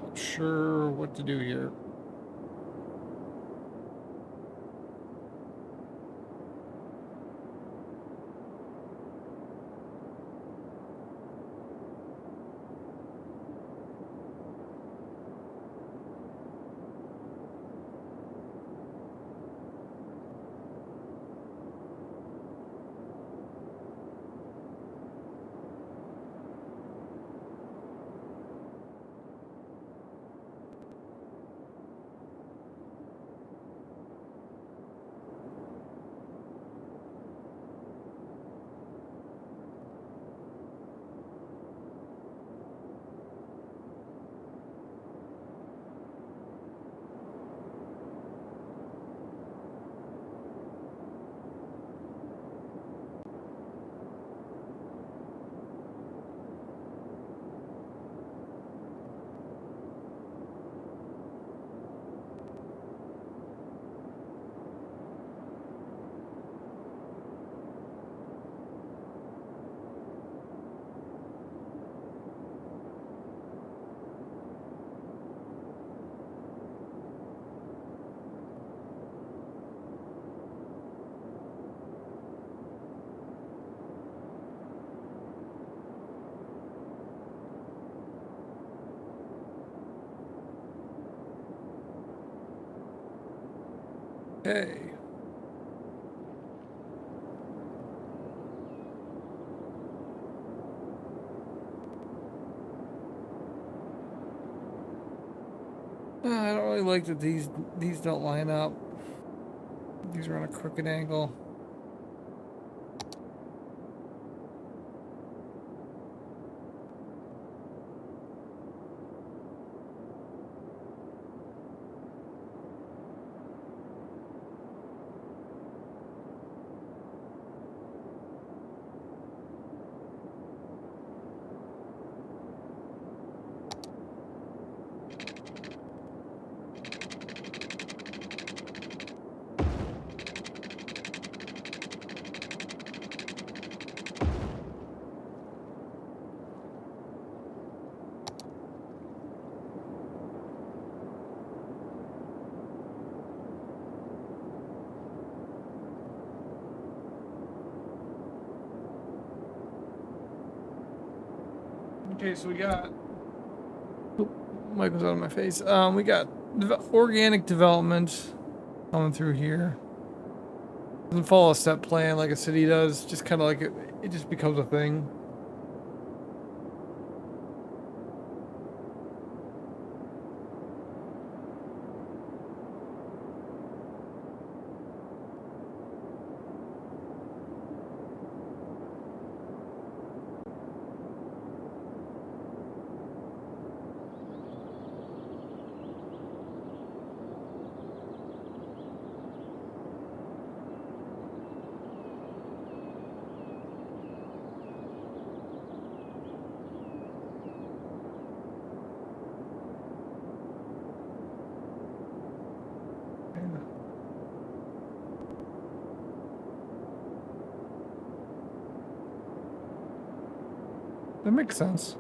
Not sure what to do here. Hey. I don't really like that these don't line up. These are on a crooked angle. Okay, so we got. Oop, mic was out of my face. We got organic development coming through here. Doesn't follow a set plan like a city does. Just kind of like it just becomes a thing. That makes sense.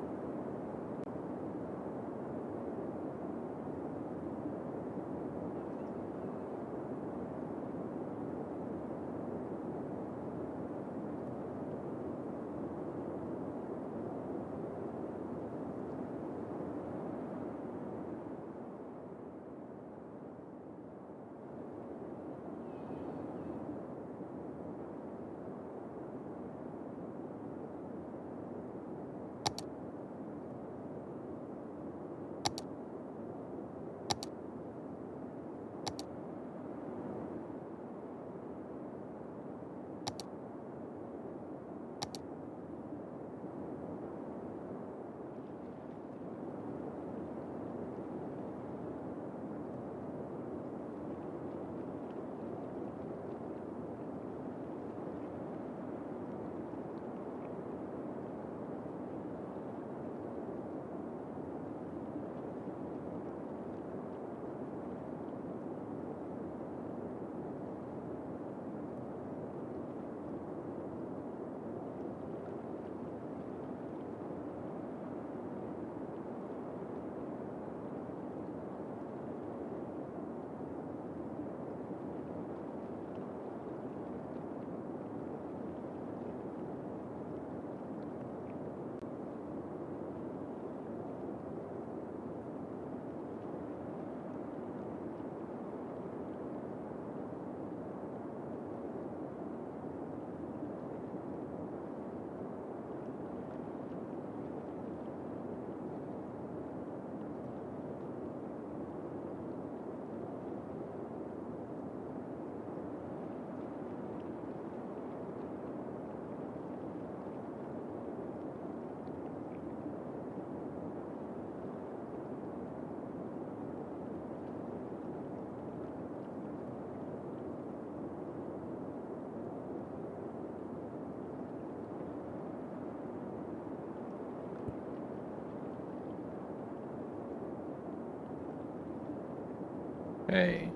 Hey.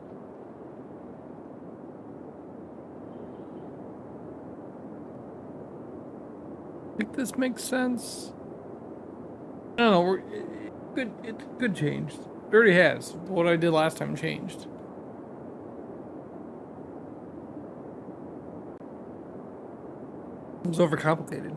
I think this makes sense. I don't know. It's good changed. It already has. What I did last time changed. It was overcomplicated.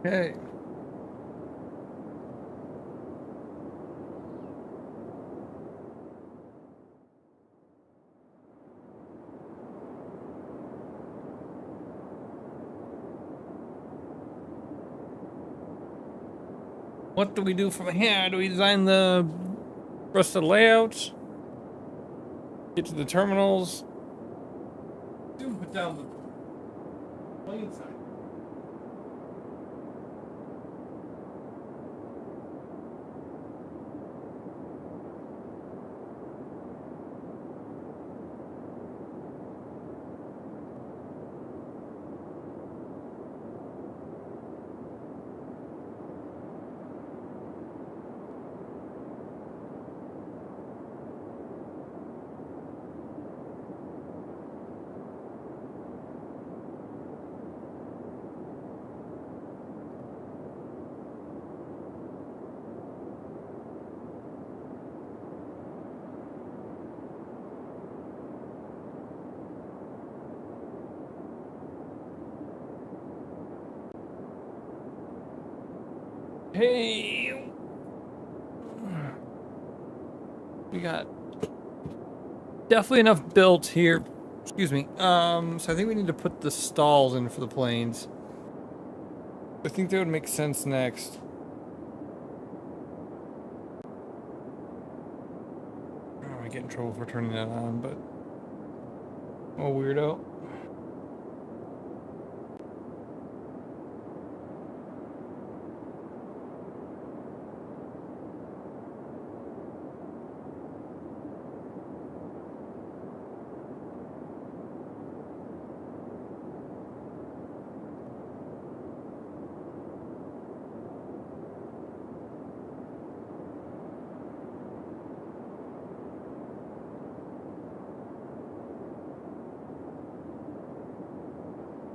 Okay. What do we do from here? Do we design the rest of the layouts? Get to the terminals? Do put down the plane side. Hey, we got definitely enough built here. Excuse me. So I think we need to put the stalls in for the planes. I think that would make sense next. Oh, I get in trouble for turning that on, but oh, weirdo.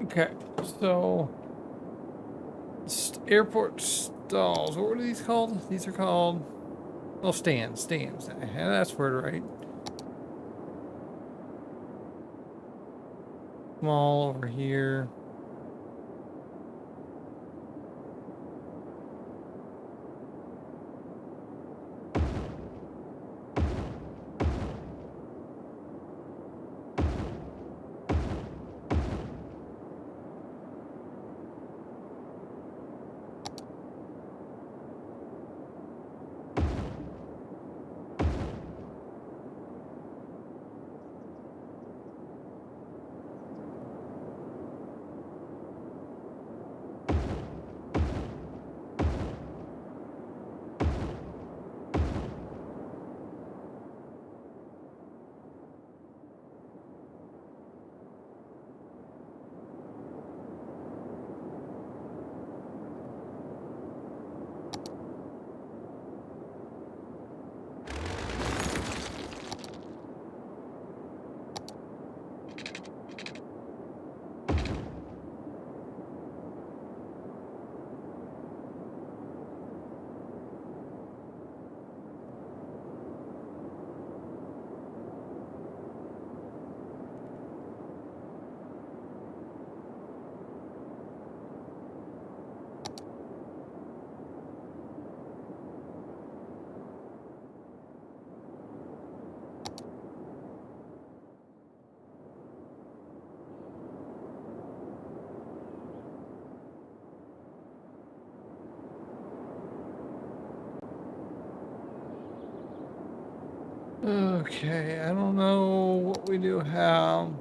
Okay, so airport stalls. What were these called? These are called stands. That's word right. Small over here. Okay, I don't know what we do how.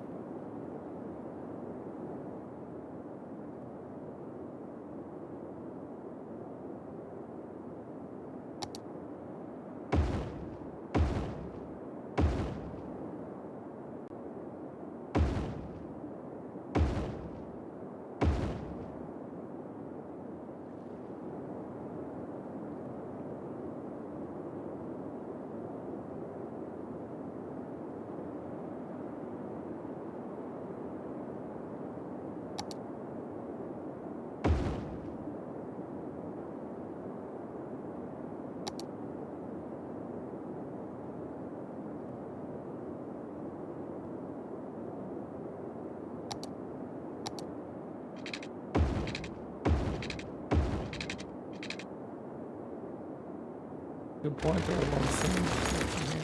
Good point. There are a lot of sand here.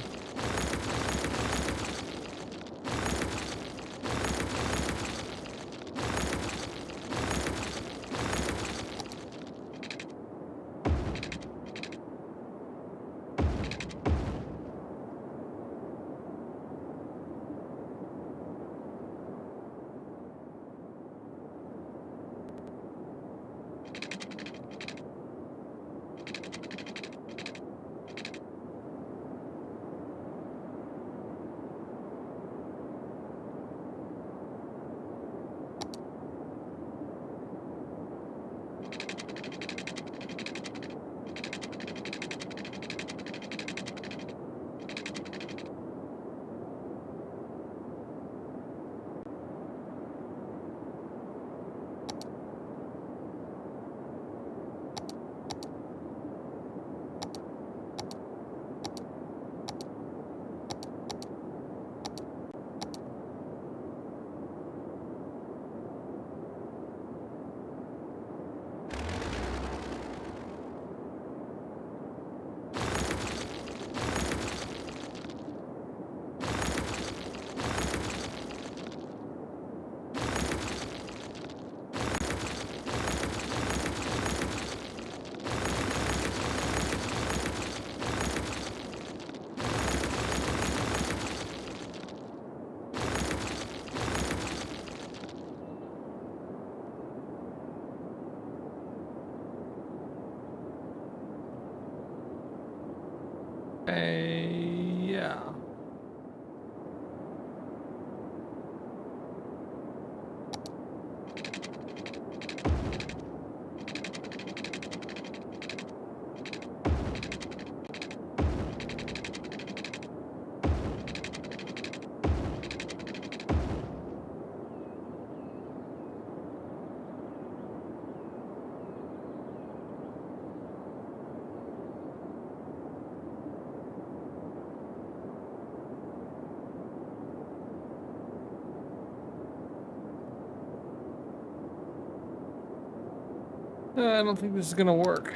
Yeah. I don't think this is gonna work.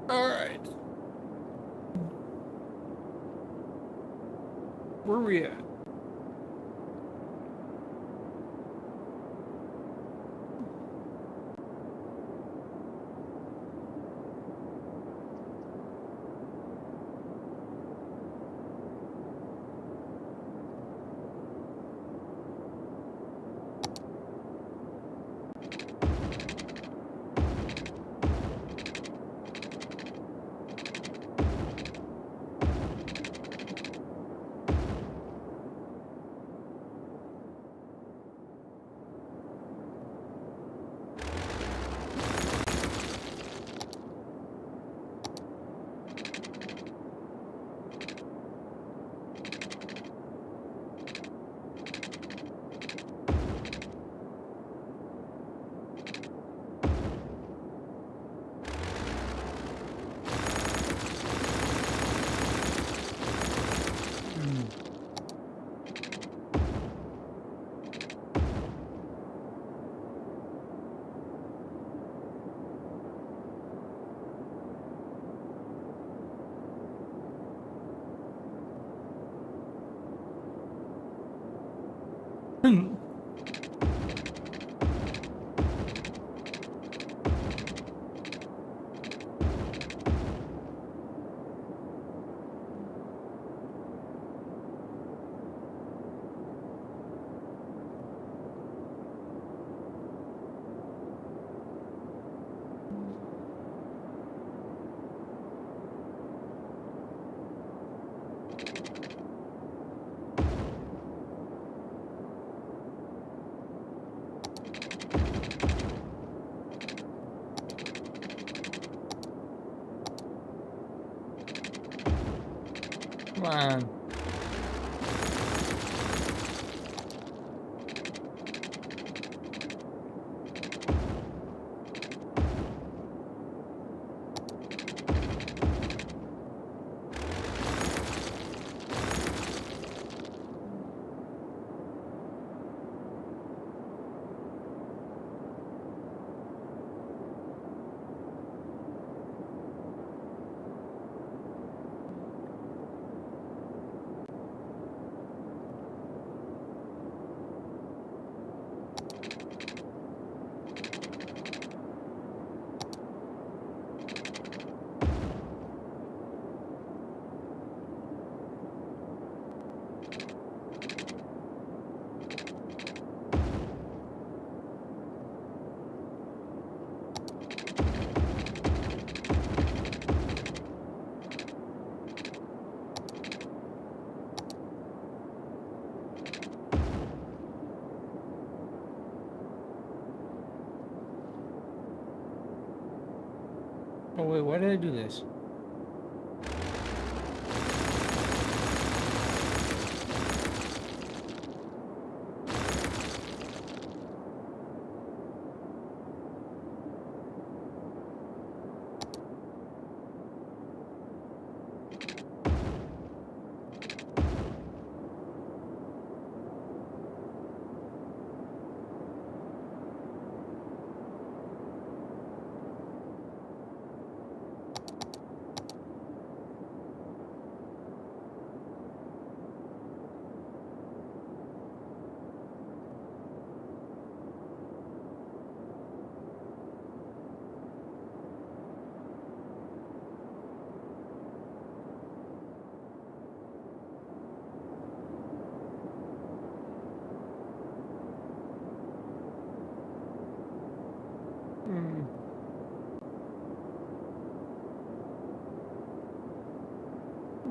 All right. Where are we at? Come on. Oh wait, why did I do this?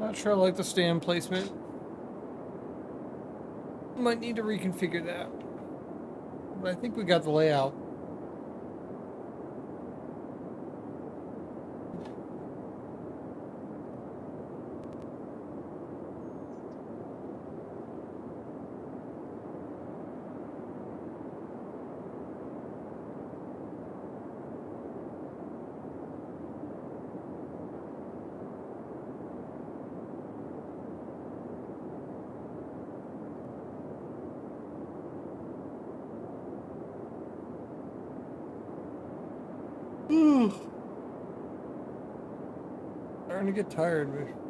Not sure I like the stand placement. Might need to reconfigure that. But I think we got the layout. starting to get tired, but...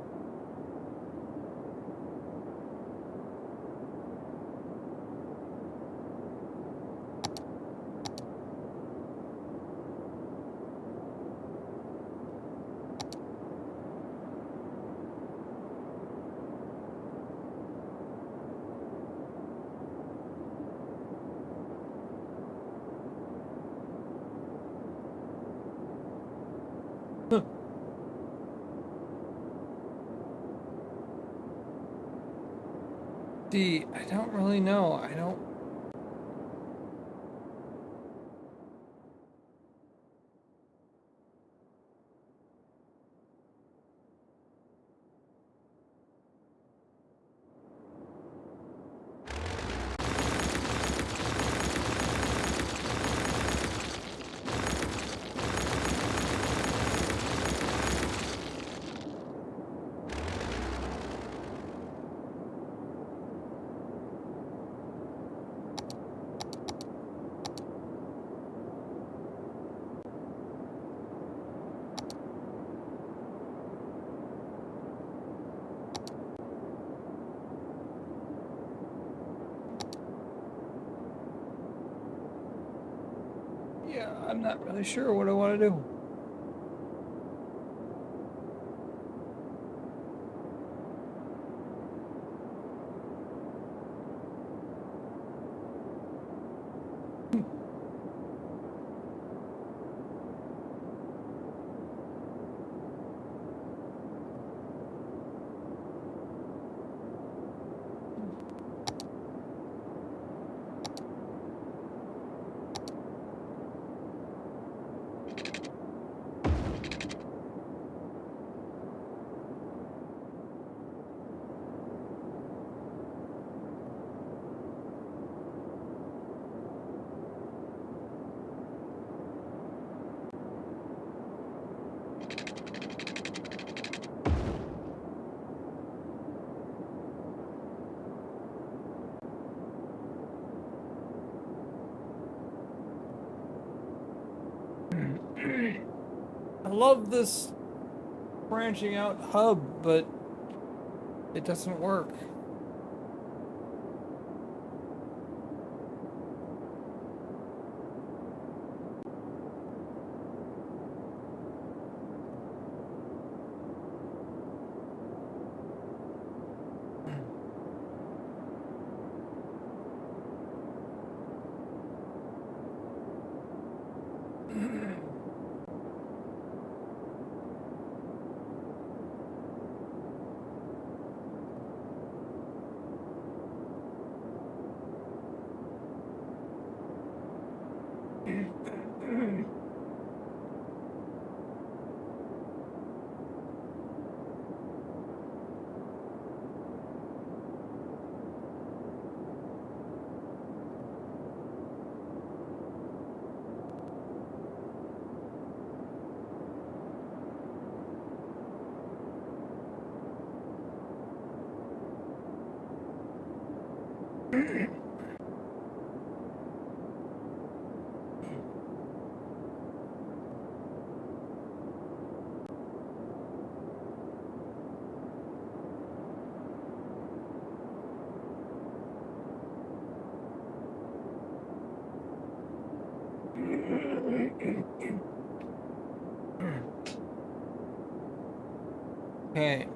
See, I don't really know. I don't... Yeah, I'm not really sure what I want to do. I love this branching out hub, but it doesn't work. Okay.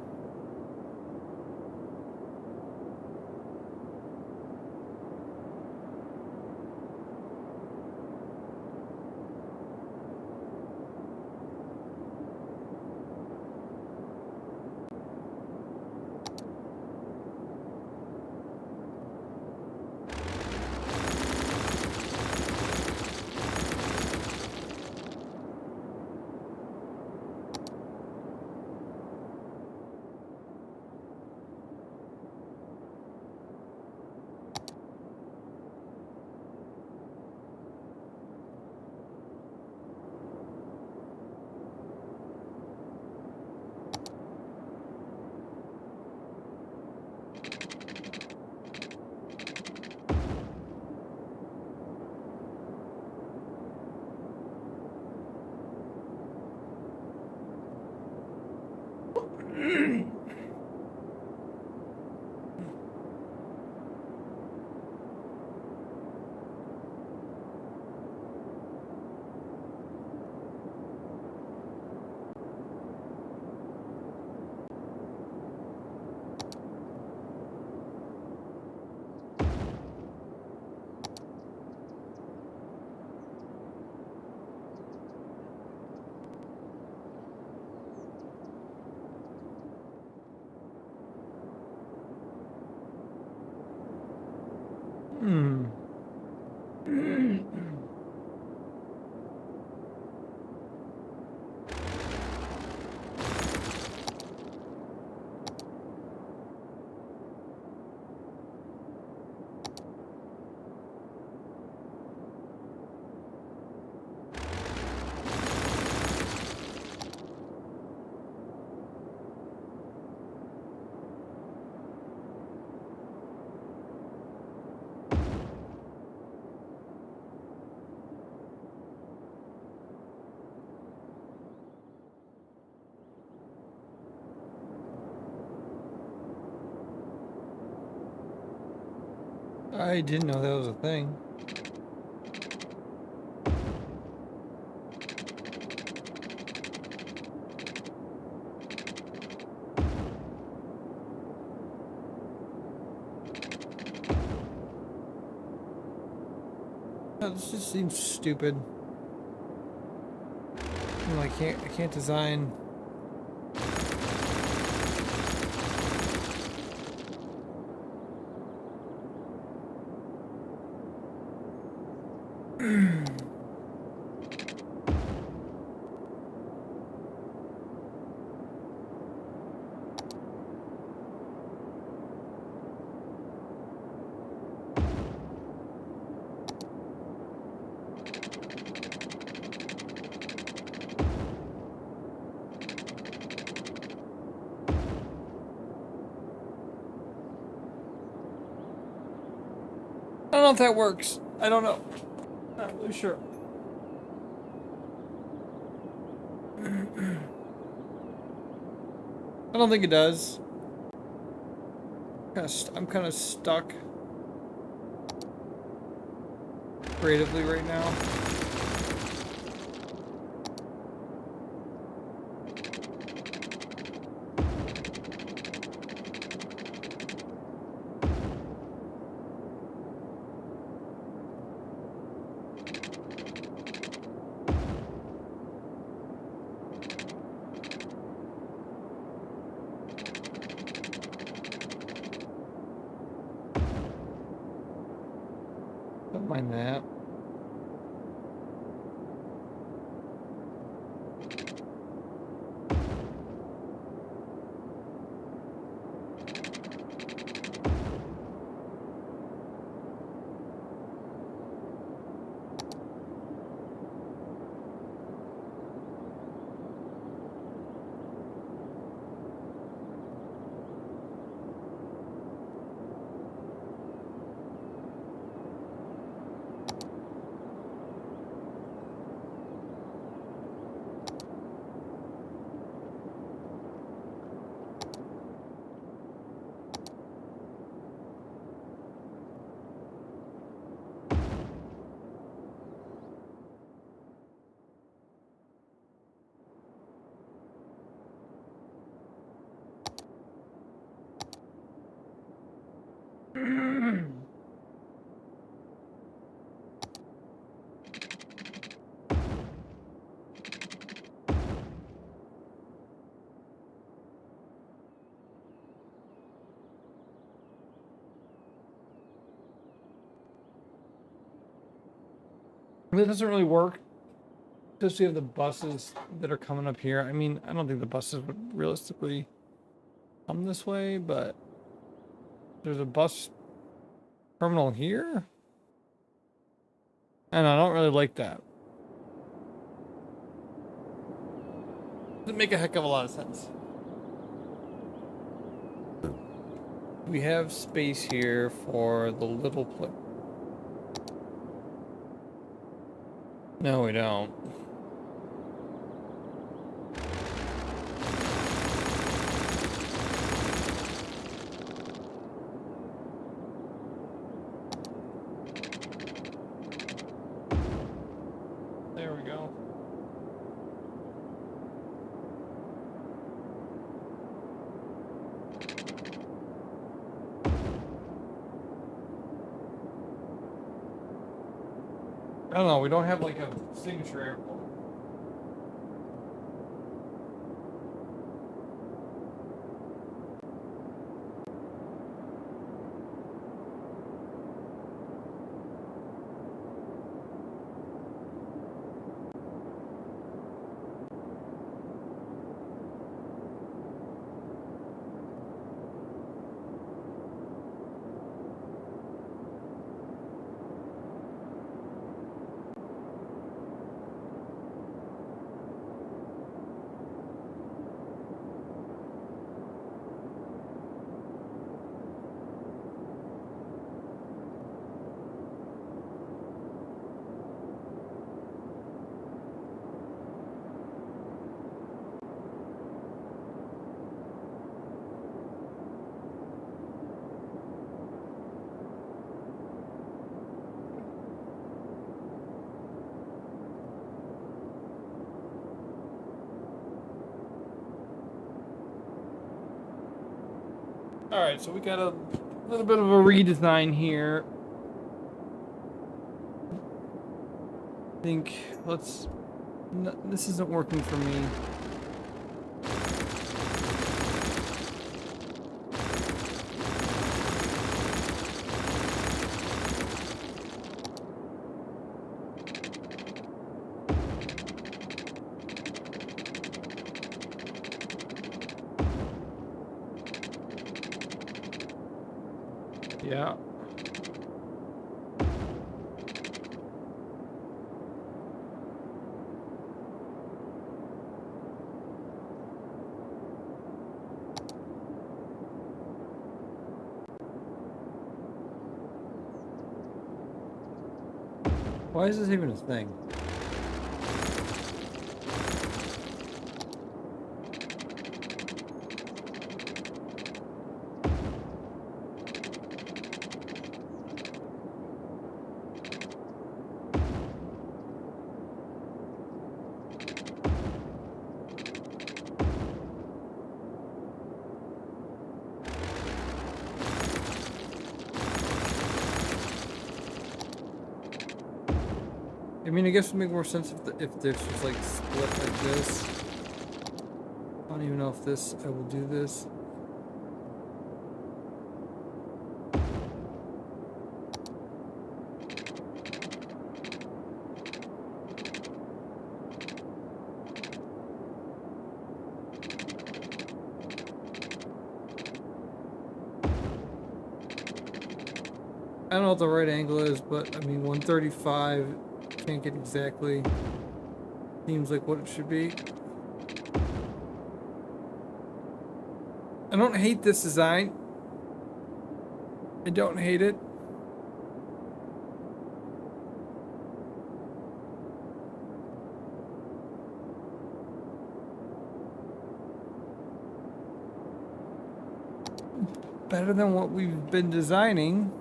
I didn't know that was a thing. This just seems stupid. I can't design. I don't know if that works. I don't know. Not really sure. I don't think it does. I'm kind of stuck creatively right now. Don't mind that. It doesn't really work. Especially of the buses that are coming up here. I mean, I don't think the buses would realistically come this way, but there's a bus terminal here. And I don't really like that. Doesn't make a heck of a lot of sense. We have space here for the little plane. No, we don't. I don't know. We don't have like a signature airport. All right, so we got a little bit of a redesign here. I think let's. No, this isn't working for me. Yeah. Why is this even a thing? I mean, I guess it would make more sense if this was like split like this. I don't even know if this, I will do this. I don't know what the right angle is, but I mean, 135, can't get exactly. Seems like what it should be. I don't hate this design. I don't hate it. Better than what we've been designing.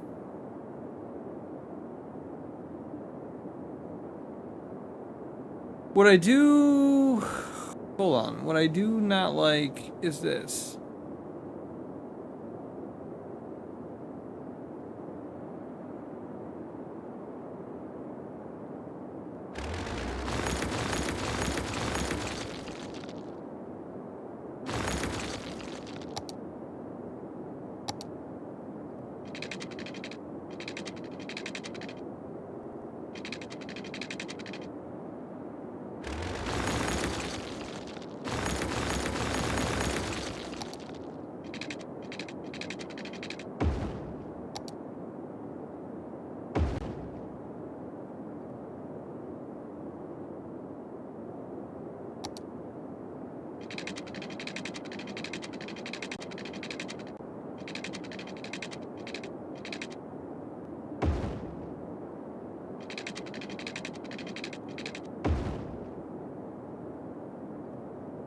What I do, hold on, what I do not like is this.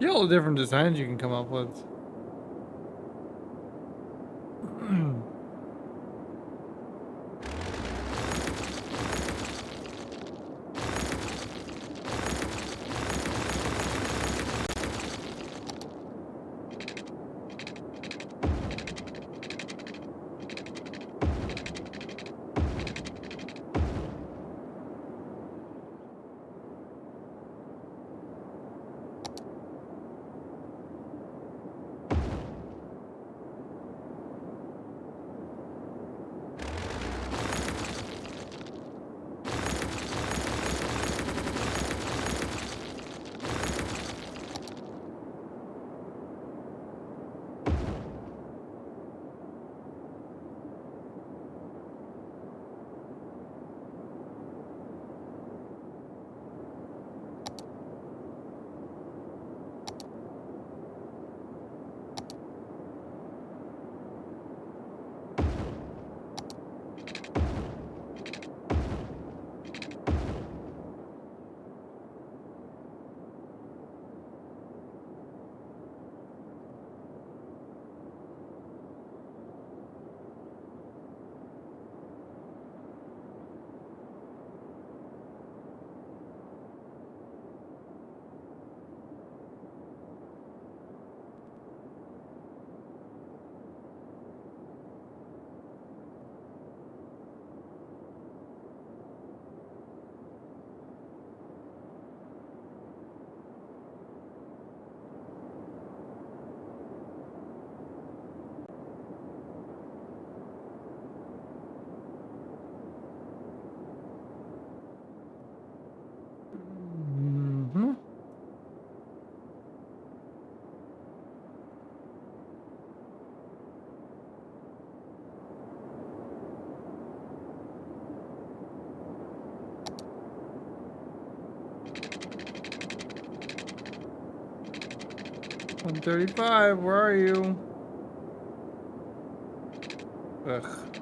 Yeah, all the different designs you can come up with. 235, where are you? Ugh.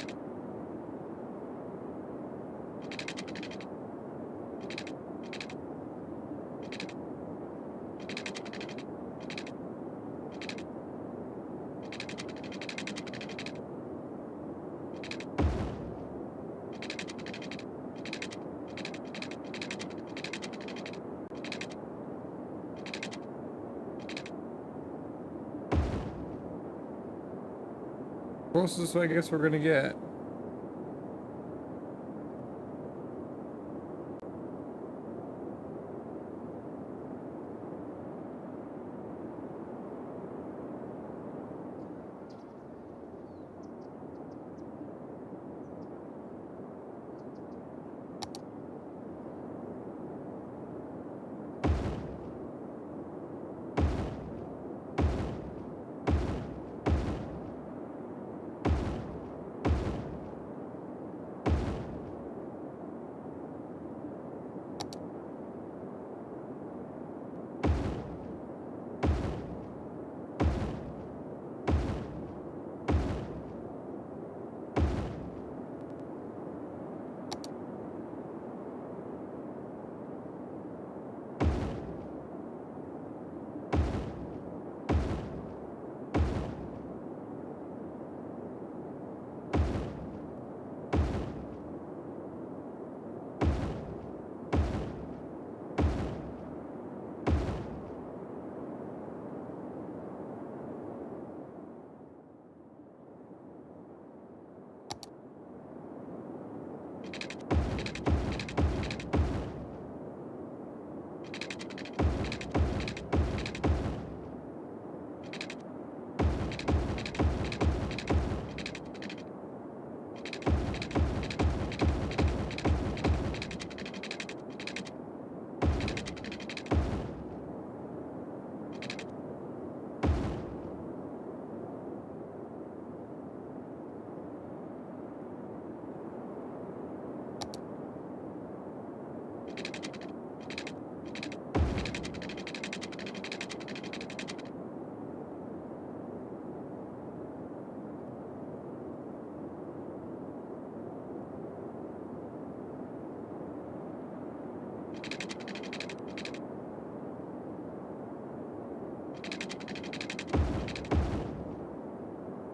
Closest I guess we're gonna get.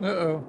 Uh-oh.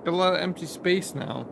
Got a lot of empty space now.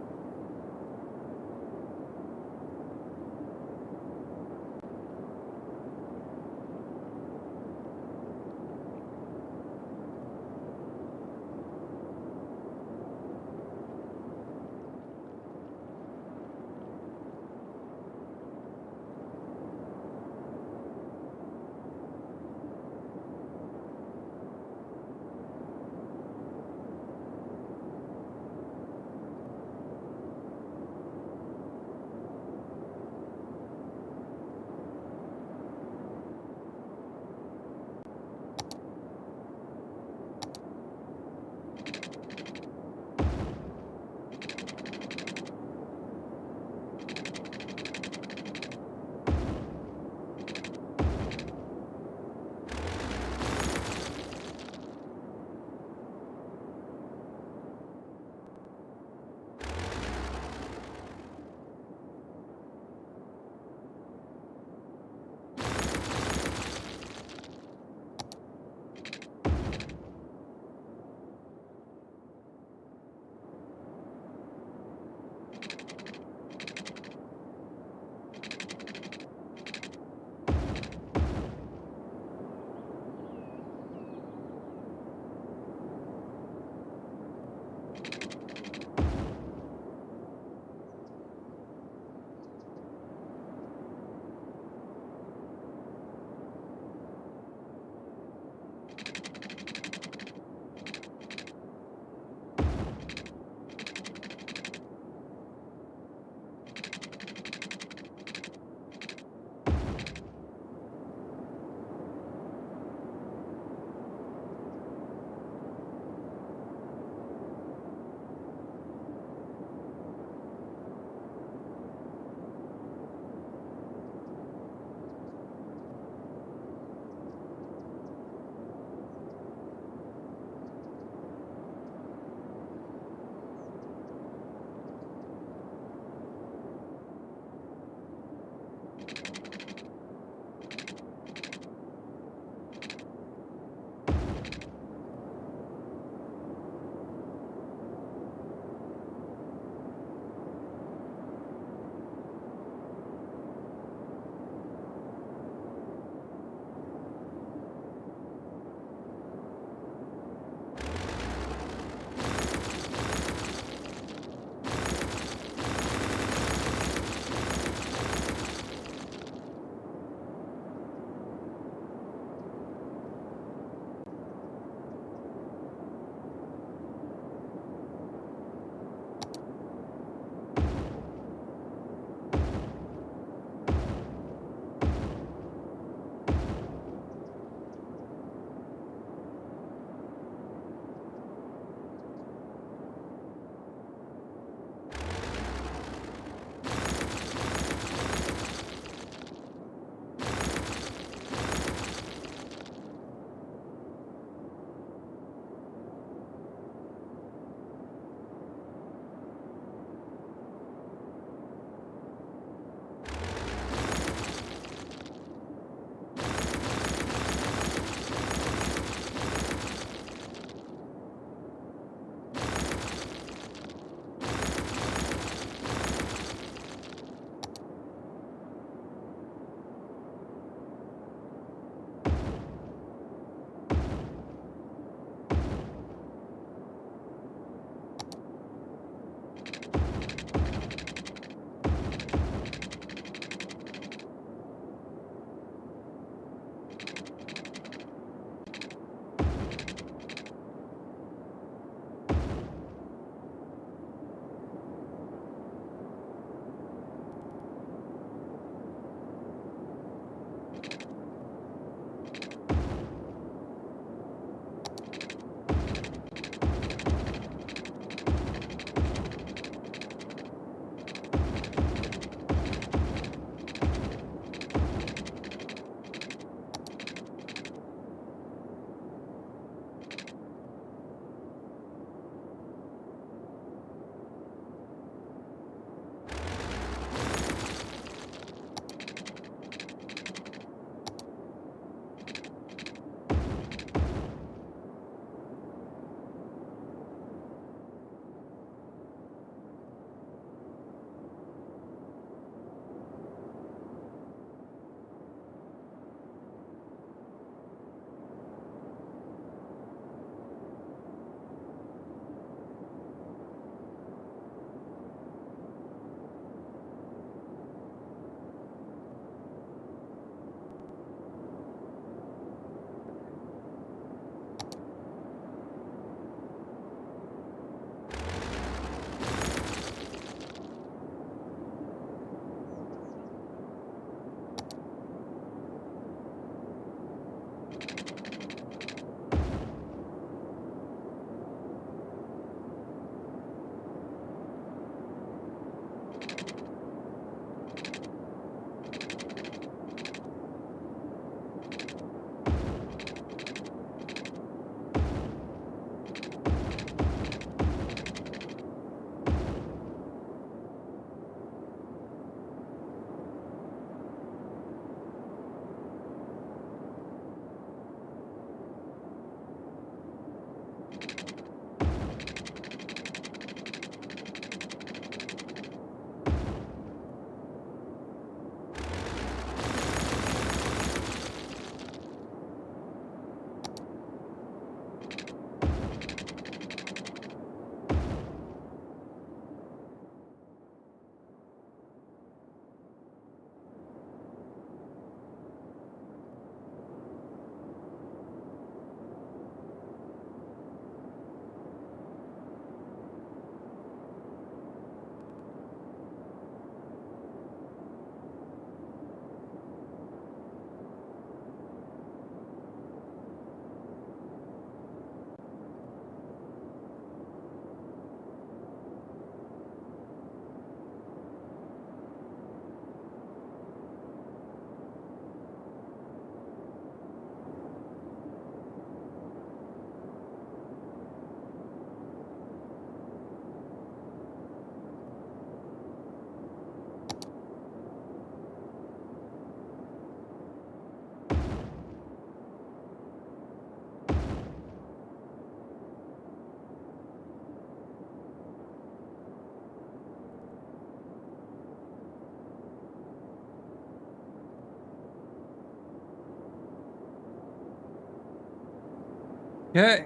Okay.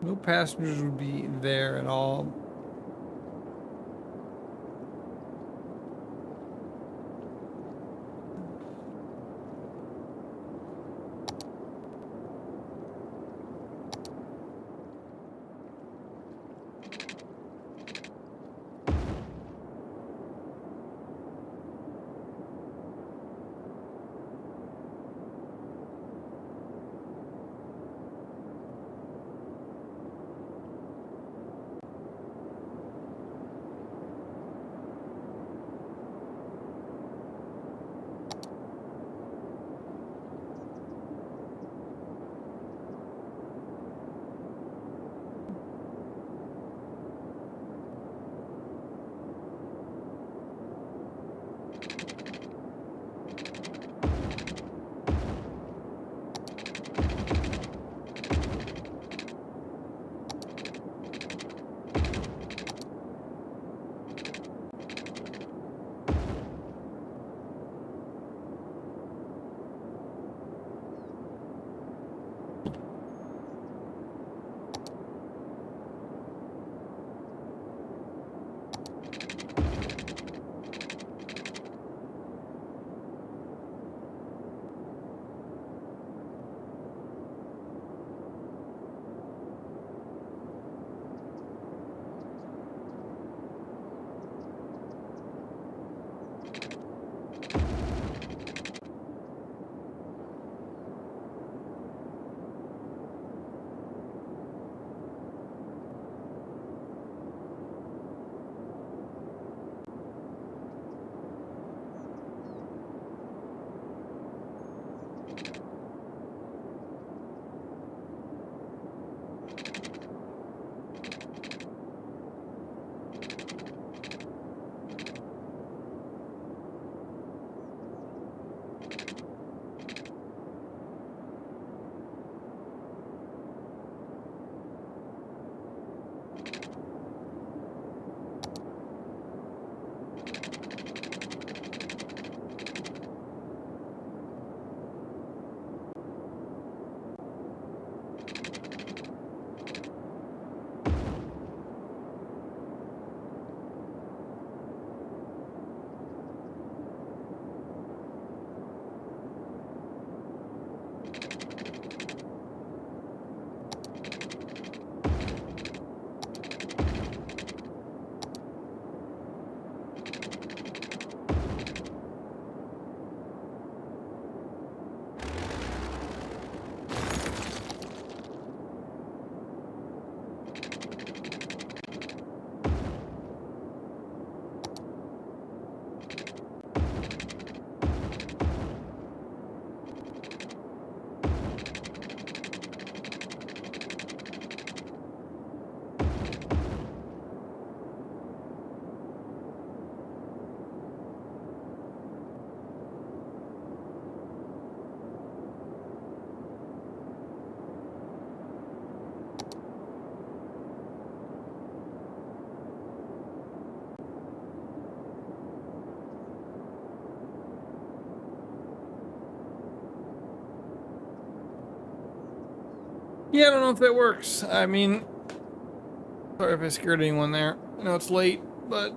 No passengers would be there at all. Yeah, I don't know if that works. I mean, sorry if I scared anyone there. I know it's late, but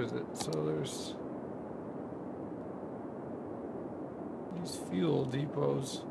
is it? So there's these fuel depots.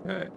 Okay.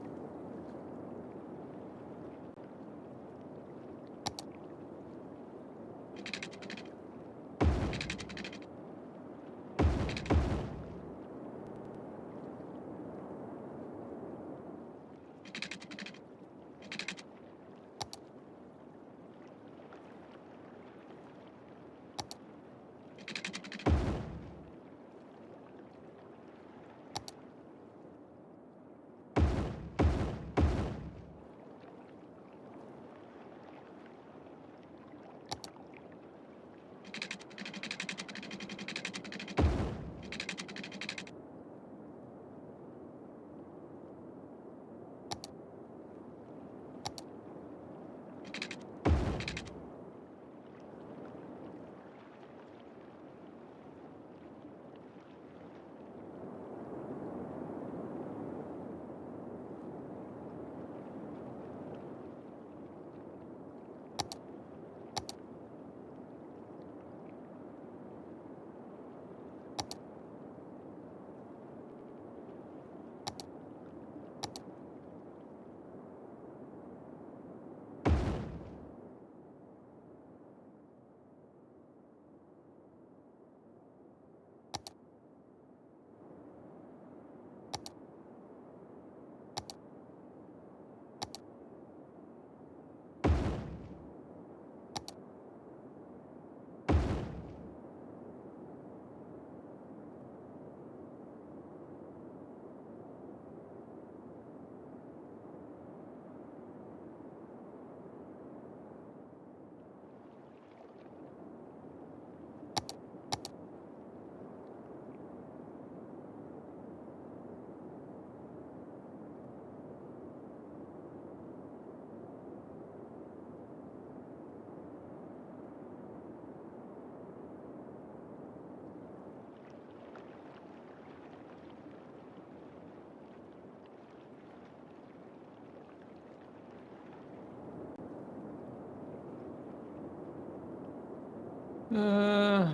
Uh,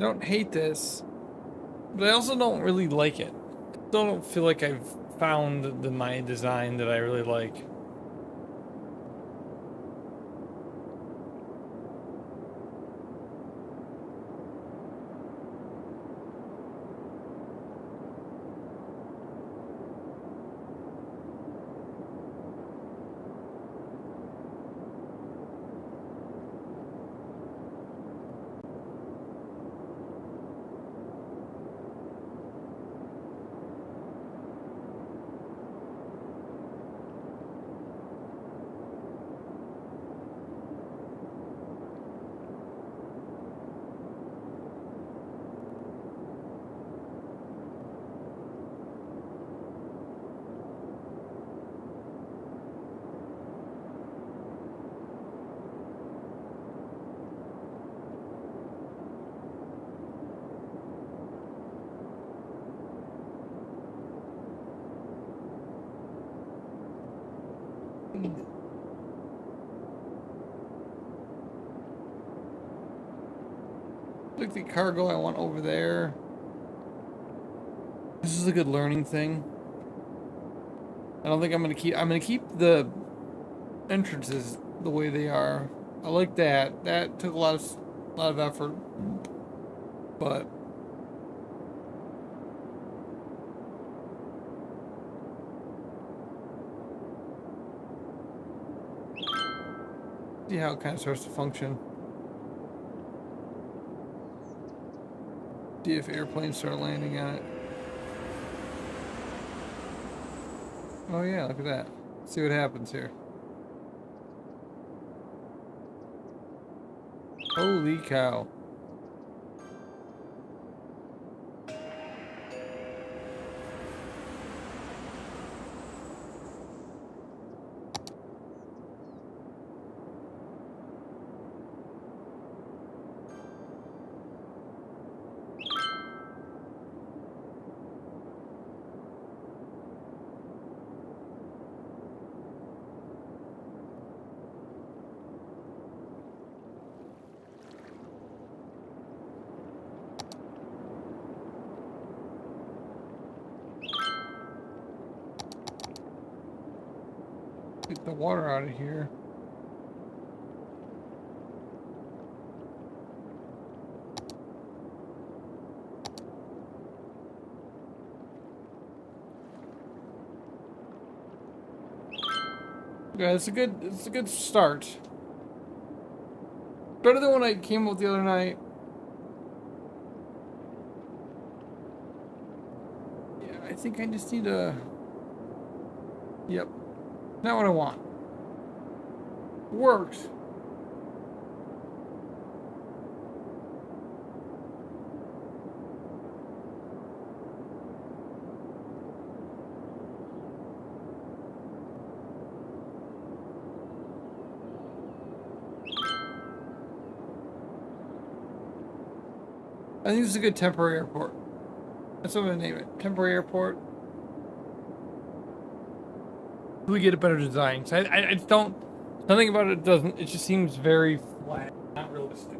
I don't hate this, but I also don't really like it. Still don't feel like I've found my design that I really like. Like the cargo I want over there. This is a good learning thing. I don't think I'm gonna keep the entrances the way they are. I like that. That took a lot of effort, but see how it kind of starts to function. See if airplanes start landing on it. Oh yeah, look at that. See what happens here. Holy cow. Get the water out of here. Yeah, it's a good start. Better than when I came up the other night. Yeah, I think I just need a... Yep. Not what I want. Works. I think this is a good temporary airport. That's what I'm gonna name it. Temporary airport. We get a better design. So I just don't... Nothing about it doesn't... It just seems very flat. Not realistic.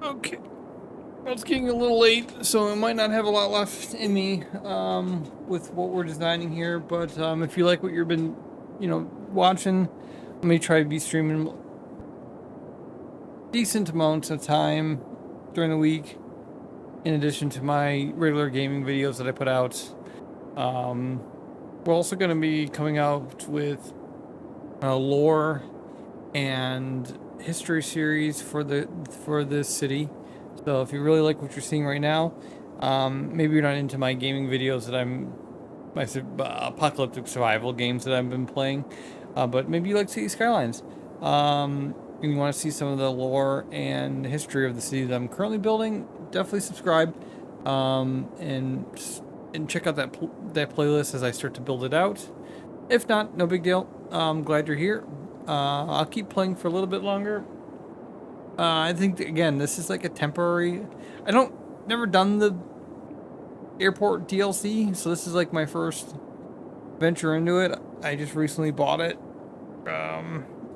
Okay. Well, it's getting a little late, so I might not have a lot left in me with what we're designing here. But if you like what you've been, watching, let me try to be streaming decent amounts of time during the week, in addition to my regular gaming videos that I put out. We're also going to be coming out with lore and history series for this city. So if you really like what you're seeing right now, maybe you're not into my gaming videos that my apocalyptic survival games that I've been playing, but maybe you like City Skylines. And you want to see some of the lore and history of the city that I'm currently building, definitely subscribe, and check out that playlist as I start to build it out. If not, no big deal. I'm glad you're here. I'll keep playing for a little bit longer. I think again, this is like a temporary. Never done the airport DLC, so this is like my first venture into it. I just recently bought it,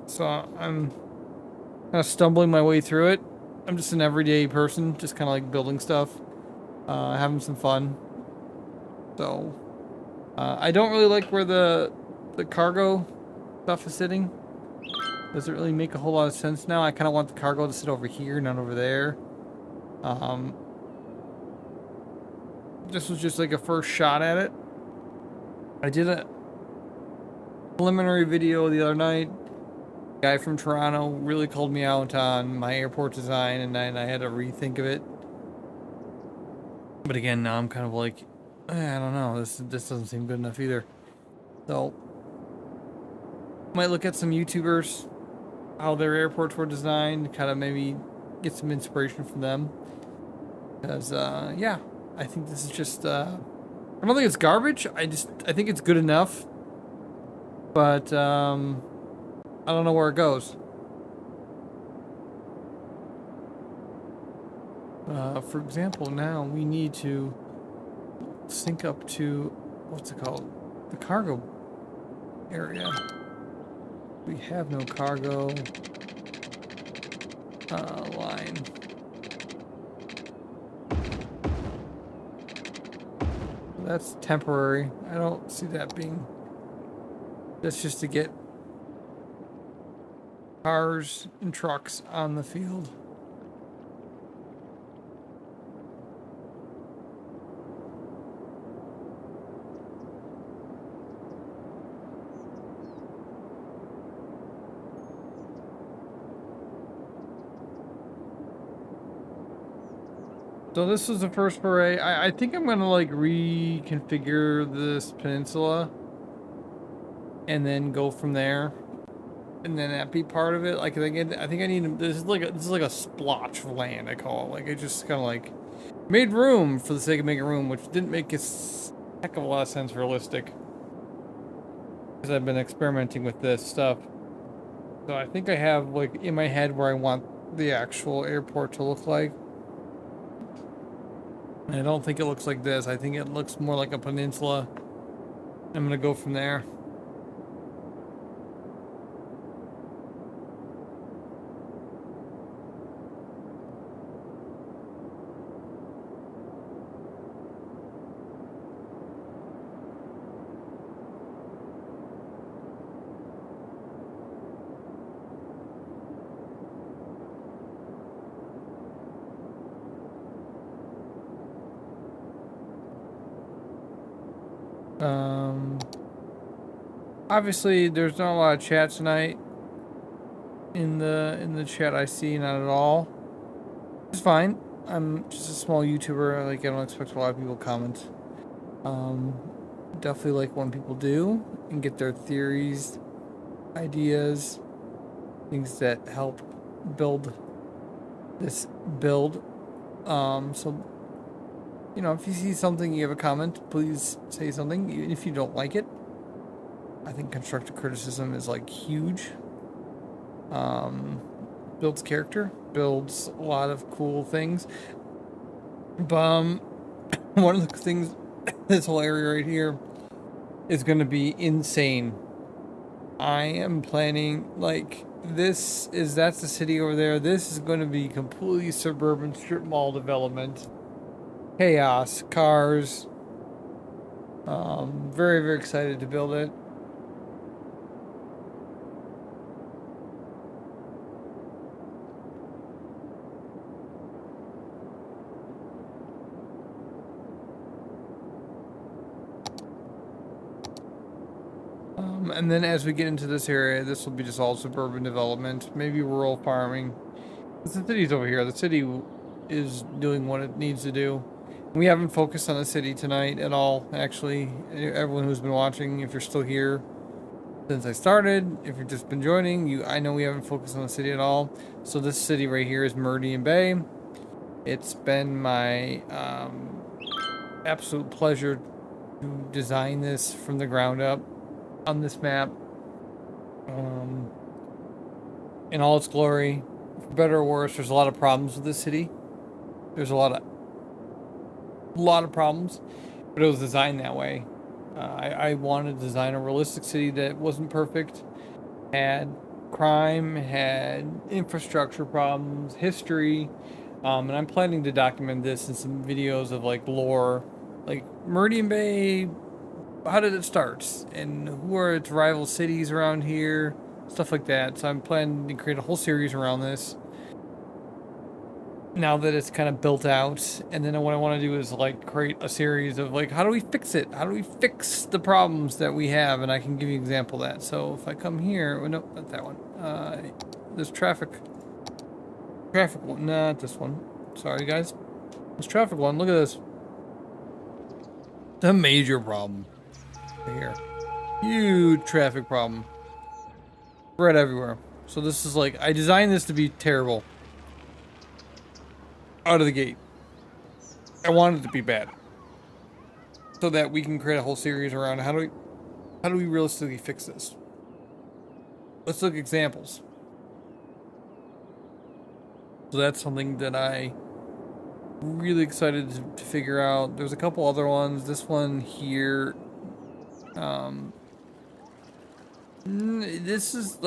so I'm kind of stumbling my way through it. I'm just an everyday person, just kind of like building stuff, having some fun. So I don't really like where the cargo stuff is sitting. Doesn't really make a whole lot of sense now. I kind of want the cargo to sit over here, not over there. This was just like a first shot at it. I did a preliminary video the other night. A guy from Toronto really called me out on my airport design, and I had to rethink of it. But again, now I'm kind of like, I don't know. This doesn't seem good enough either. So, might look at some YouTubers, how their airports were designed, kind of maybe get some inspiration from them. Because, yeah, I think this is just, I don't think it's garbage. I think it's good enough. But, I don't know where it goes. For example, now we need to sync up to, what's it called? The cargo area. We have no cargo line. That's temporary. I don't see that being... That's just to get cars and trucks on the field. So this was the first foray. I think I'm gonna like reconfigure this peninsula and then go from there. and then that be part of it. Like I think I need this is like a splotch of land, I call it. Like it just kind of like made room for the sake of making room, which didn't make a heck of a lot of sense realistic. Because I've been experimenting with this stuff. So I think I have like in my head where I want the actual airport to look like. And I don't think it looks like this. I think it looks more like a peninsula. I'm gonna go from there. Obviously there's not a lot of chat tonight. In the chat I see, not at all. It's fine. I'm just a small YouTuber, like I don't expect a lot of people to comment. Definitely like when people do and get their theories, ideas, things that help build this build. So you know, if you see something, you have a comment, please say something, even if you don't like it. I think constructive criticism is like huge. Builds character, builds a lot of cool things. One of the things, this whole area right here is going to be insane. I am planning, like, that's the city over there. This is going to be completely suburban strip mall development. Chaos, cars. Very, very excited to build it. And then as we get into this area, this will be just all suburban development, maybe rural farming. The city's over here. The city is doing what it needs to do. We haven't focused on the city tonight at all, actually. Everyone who's been watching, if you're still here since I started, if you've just been joining, I know we haven't focused on the city at all. So this city right here is Meridian Bay. It's been my absolute pleasure to design this from the ground up on this map. In all its glory, for better or worse, there's a lot of problems with this city. There's a lot of problems, but it was designed that way. I wanted to design a realistic city that wasn't perfect, had crime, had infrastructure problems, history, and I'm planning to document this in some videos of like lore, like Meridian Bay. How did it start, and who are its rival cities around here, stuff like that. So I'm planning to create a whole series around this now that it's kind of built out. And then what I want to do is like create a series of like, how do we fix it? How do we fix the problems that we have? And I can give you an example of that. So if I come here, oh, no, not that one. This traffic one, not this one. Sorry guys. This traffic one, look at this. It's a major problem right here. Huge traffic problem. Right everywhere. So this is like, I designed this to be terrible. Out of the gate. I wanted it to be bad. So that we can create a whole series around how do we realistically fix this? Let's look at examples. So that's something that I'm really excited to figure out. There's a couple other ones. This one here. This is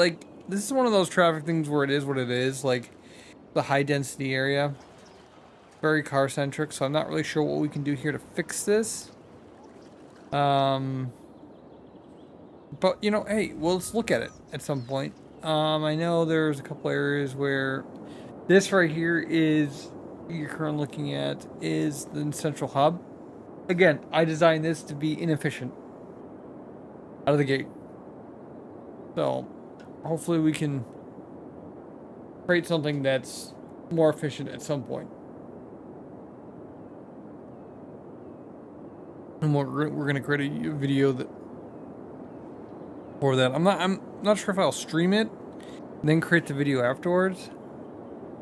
one of those traffic things where it is what it is. Like the high density area. Very car centric, so I'm not really sure what we can do here to fix this. But you know, hey, well, let's look at it at some point. I know there's a couple areas where this right here is you're currently looking at is the central hub. Again, I designed this to be inefficient out of the gate. So hopefully we can create something that's more efficient at some point. And we're gonna create a video that for that. I'm not sure if I'll stream it then create the video afterwards.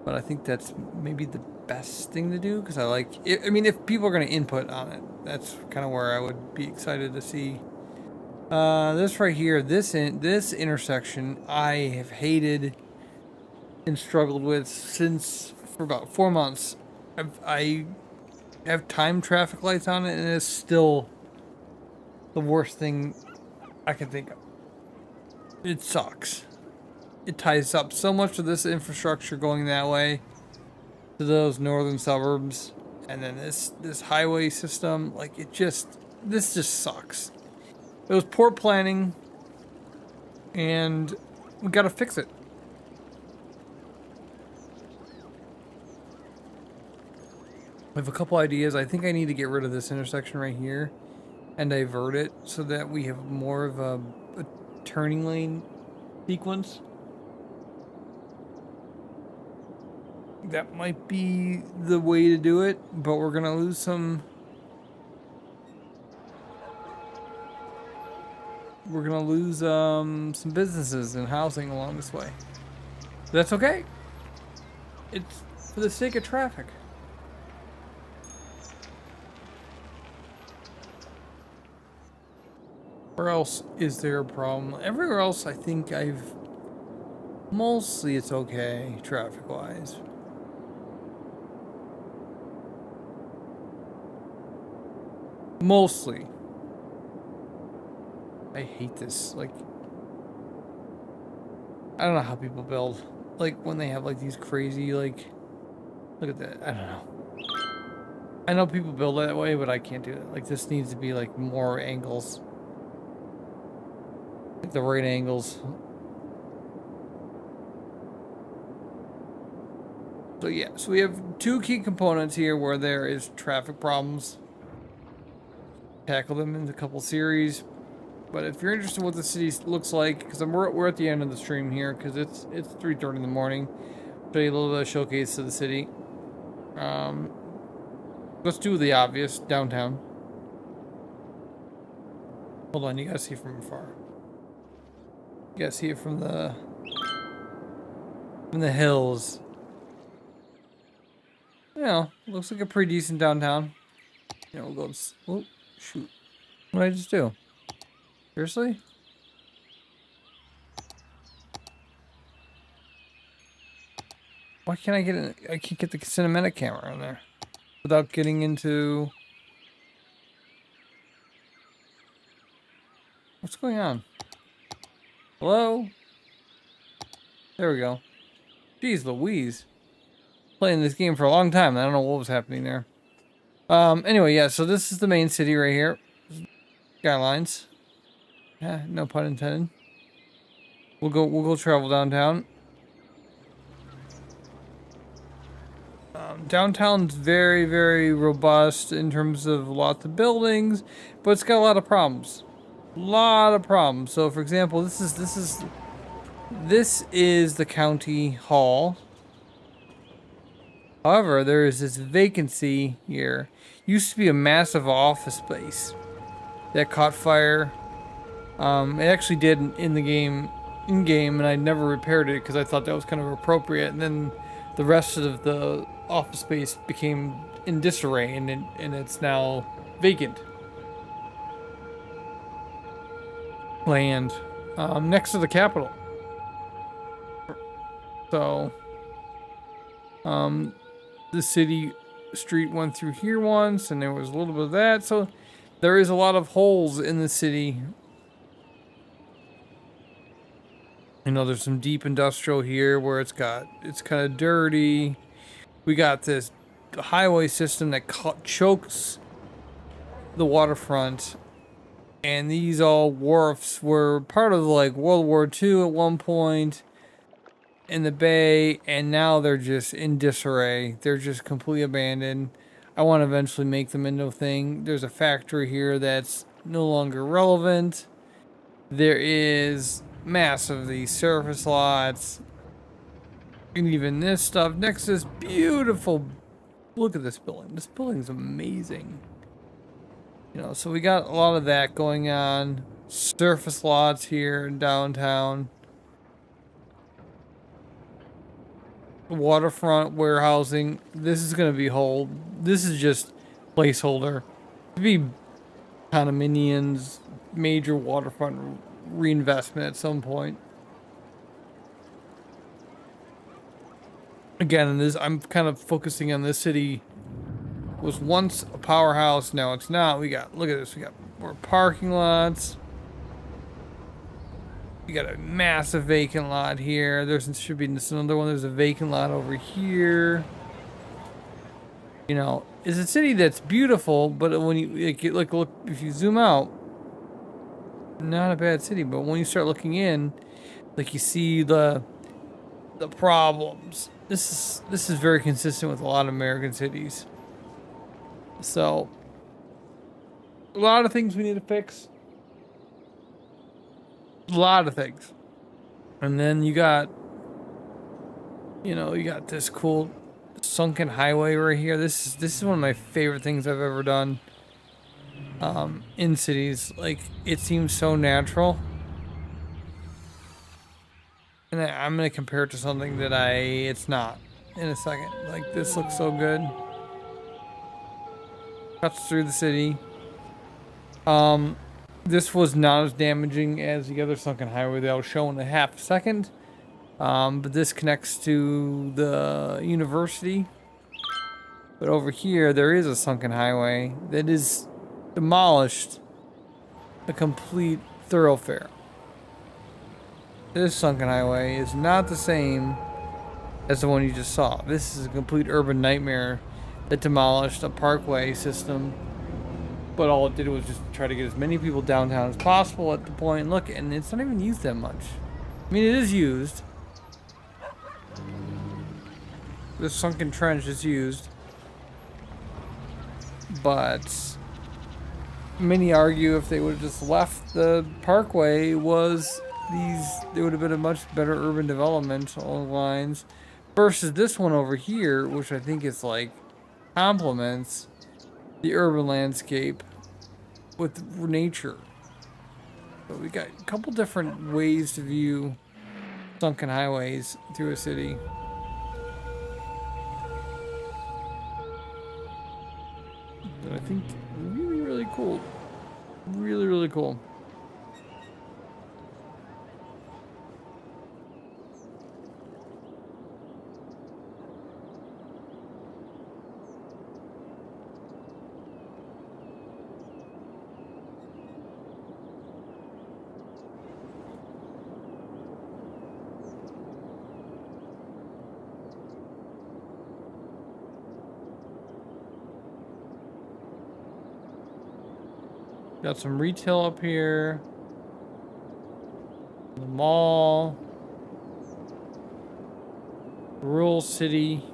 But I think that's maybe the best thing to do because I like it. I mean, if people are going to input on it, that's kind of where I would be excited to see. This right here, this intersection, I have hated and struggled with since for about 4 months. I have time traffic lights on it, and it's still the worst thing I can think of. It sucks. It ties up so much of this infrastructure going that way to those northern suburbs, and then this highway system, like this just sucks. It was poor planning, and we gotta fix it. I have a couple ideas. I think I need to get rid of this intersection right here and divert it so that we have more of a turning lane sequence. That might be the way to do it, but we're gonna lose some. We're gonna lose some businesses and housing along this way. But that's okay. It's for the sake of traffic. Where else is there a problem? Everywhere else, I think mostly it's okay traffic-wise. Mostly. I hate this. Like, I don't know how people build. Like, when they have, like, these crazy, like... Look at that. I don't know. I know people build that way, but I can't do it. Like, this needs to be, like, more angles. Like, the right angles. So, yeah. So, we have two key components here where there is traffic problems. Tackle them in a couple series. But if you're interested in what the city looks like, because we're at the end of the stream here, because it's 3:30 in the morning. Show you a little bit of showcase of the city. Let's do the obvious, downtown. Hold on, you gotta see it from afar. You gotta see it from the hills. You know, looks like a pretty decent downtown. You know, we'll go. Oh, shoot! What did I just do? Seriously? Why can't I get it? I can't get the cinematic camera on there without getting into. What's going on? Hello? There we go. Jeez Louise. Playing this game for a long time. I don't know what was happening there. Anyway, yeah, so this is the main city right here. Skylines. Yeah, no pun intended. We'll go travel downtown. Downtown's very, very robust in terms of lots of buildings, but it's got a lot of problems. So, for example, this is the county hall. However, there is this vacancy here. Used to be a massive office space that caught fire. It actually did in the game, and I never repaired it because I thought that was kind of appropriate. And then the rest of the office space became in disarray, and it's now vacant land next to the Capitol. So, the city street went through here once, and there was a little bit of that. So, there is a lot of holes in the city. You know, there's some deep industrial here where it's kind of dirty. We got this highway system that chokes the waterfront. And these all wharfs were part of like World War II at one point in the bay, and now they're just in disarray. They're just completely abandoned. I want to eventually make them into a thing. There's a factory here that's no longer relevant. There is massive these surface lots. And even this stuff next to this beautiful, look at this building. This building's amazing. You know, so we got a lot of that going on. Surface lots here in downtown. waterfront warehousing. This is going to be whole. This is just placeholder. To be condominiums, major waterfront reinvestment at some point. Again, this I'm kind of focusing on this city. Was once a powerhouse, now it's not. Look at this. We got more parking lots. You got a massive vacant lot here. Should be another one. There's a vacant lot over here. You know, it's a city that's beautiful, but when you look, if you zoom out, not a bad city. But when you start looking in, like you see the problems. This is very consistent with a lot of American cities. So, a lot of things we need to fix. A lot of things. And then you got this cool sunken highway right here. This is one of my favorite things I've ever done. In cities, like it seems so natural. And I'm gonna compare it to something that it's not in a second. Like this looks so good. Cuts through the city. This was not as damaging as the other sunken highway that I'll show in a half second. But this connects to the university. But over here, there is a sunken highway that is demolished a complete thoroughfare. This sunken highway is not the same as the one you just saw. This is a complete urban nightmare that demolished a parkway system. But all it did was just try to get as many people downtown as possible at the point. Look, and it's not even used that much. I mean, it is used. This sunken trench is used. But many argue if they would have just left the parkway there would have been a much better urban development along the lines. Versus this one over here, which I think is like complements the urban landscape with nature. But we got a couple different ways to view sunken highways through a city. That I think really, really cool. Really, really cool. Got some retail up here. The mall. Rural city.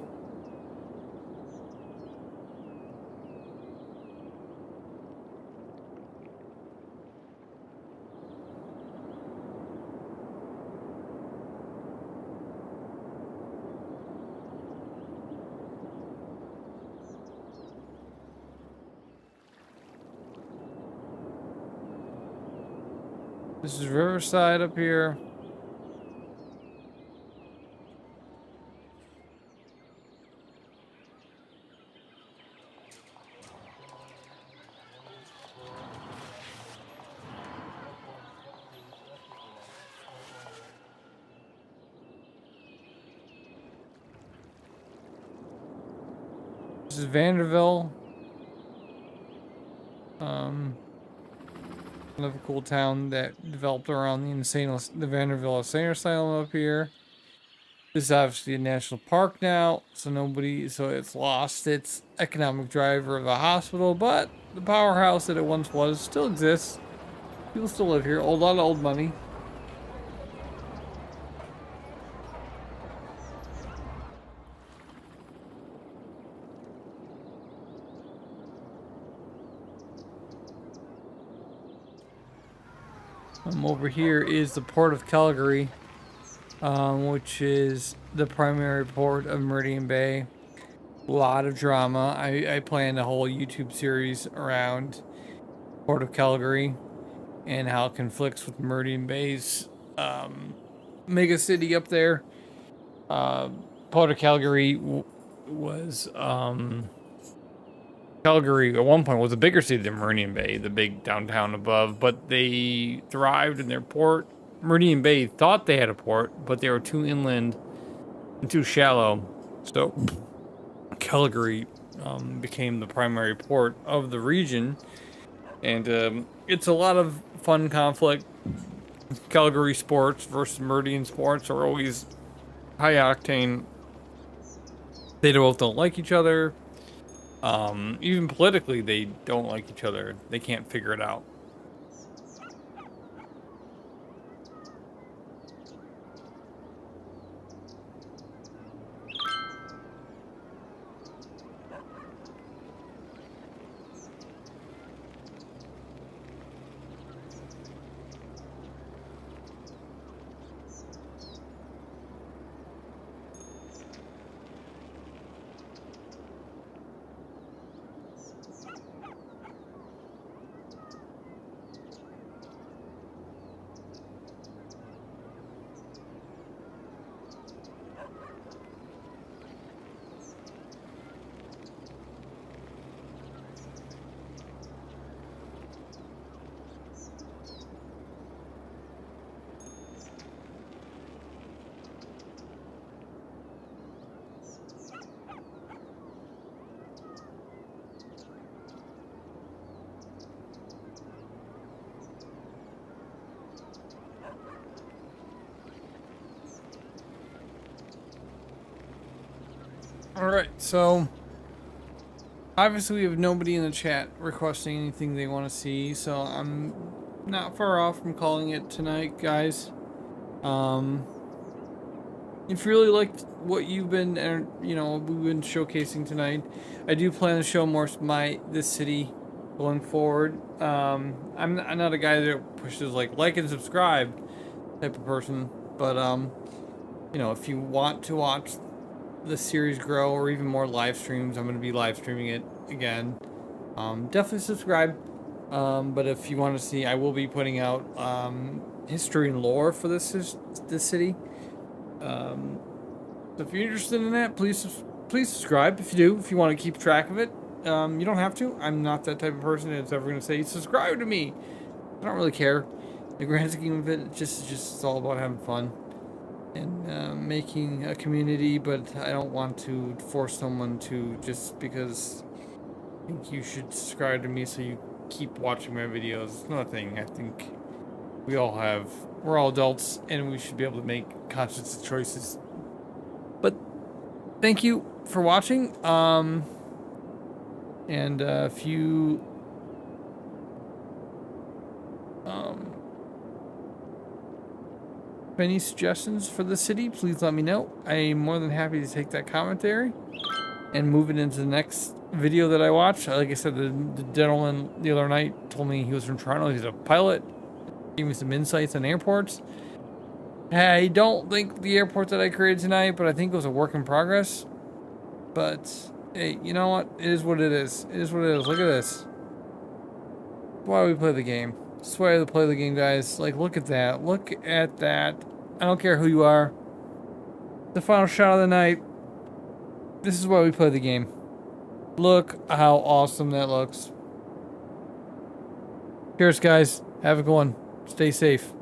This is Riverside up here. This is Vanderbilt. Another cool town that developed around the Vanderbilt Insane Asylum up here. This is obviously a national park now, so it's lost its economic driver of a hospital, but the powerhouse that it once was still exists. People still live here. A lot of old money. Over here is the port of Calgary, which is the primary port of Meridian Bay. A lot of drama. I planned a whole YouTube series around Port of Calgary and how it conflicts with Meridian Bay's mega city up there. Port of Calgary was Calgary at one point was a bigger city than Meridian Bay, the big downtown above, but they thrived in their port. Meridian Bay thought they had a port, but they were too inland and too shallow. So Calgary became the primary port of the region, and it's a lot of fun conflict. Calgary sports versus Meridian sports are always high octane. They both don't like each other. Even politically, they don't like each other. They can't figure it out. Alright, so obviously we have nobody in the chat requesting anything they want to see, so I'm not far off from calling it tonight, guys. If you really liked what you've been, we've been showcasing tonight, I do plan to show more this city going forward. I'm not a guy that pushes like and subscribe type of person, but if you want to watch the series grow or even more live streams, I'm going to be live streaming it again. Definitely subscribe. But if you want to see, I will be putting out history and lore for this city. So if you're interested in that, please subscribe. If you want to keep track of it, you don't have to. I'm not that type of person that's ever going to say subscribe to me. I don't really care. The grand scheme of it, it's all about having fun and making a community, but I don't want to force someone to just because I think you should subscribe to me so you keep watching my videos. It's not a thing. I think we're all adults and we should be able to make conscious choices. But thank you for watching. And if you have any suggestions for the city, please let me know. I'm more than happy to take that commentary and move it into the next video that I watch. Like I said, the gentleman the other night told me he was from Toronto. He's a pilot. Gave me some insights on airports. I don't think the airport that I created tonight, but I think it was a work in progress. But hey, you know what? It is what it is. It is what it is. Look at this. That's why we play the game. That's why we play the game, guys. Like, look at that. Look at that. I don't care who you are. The final shot of the night. This is why we play the game. Look how awesome that looks. Cheers, guys. Have a good one. Stay safe.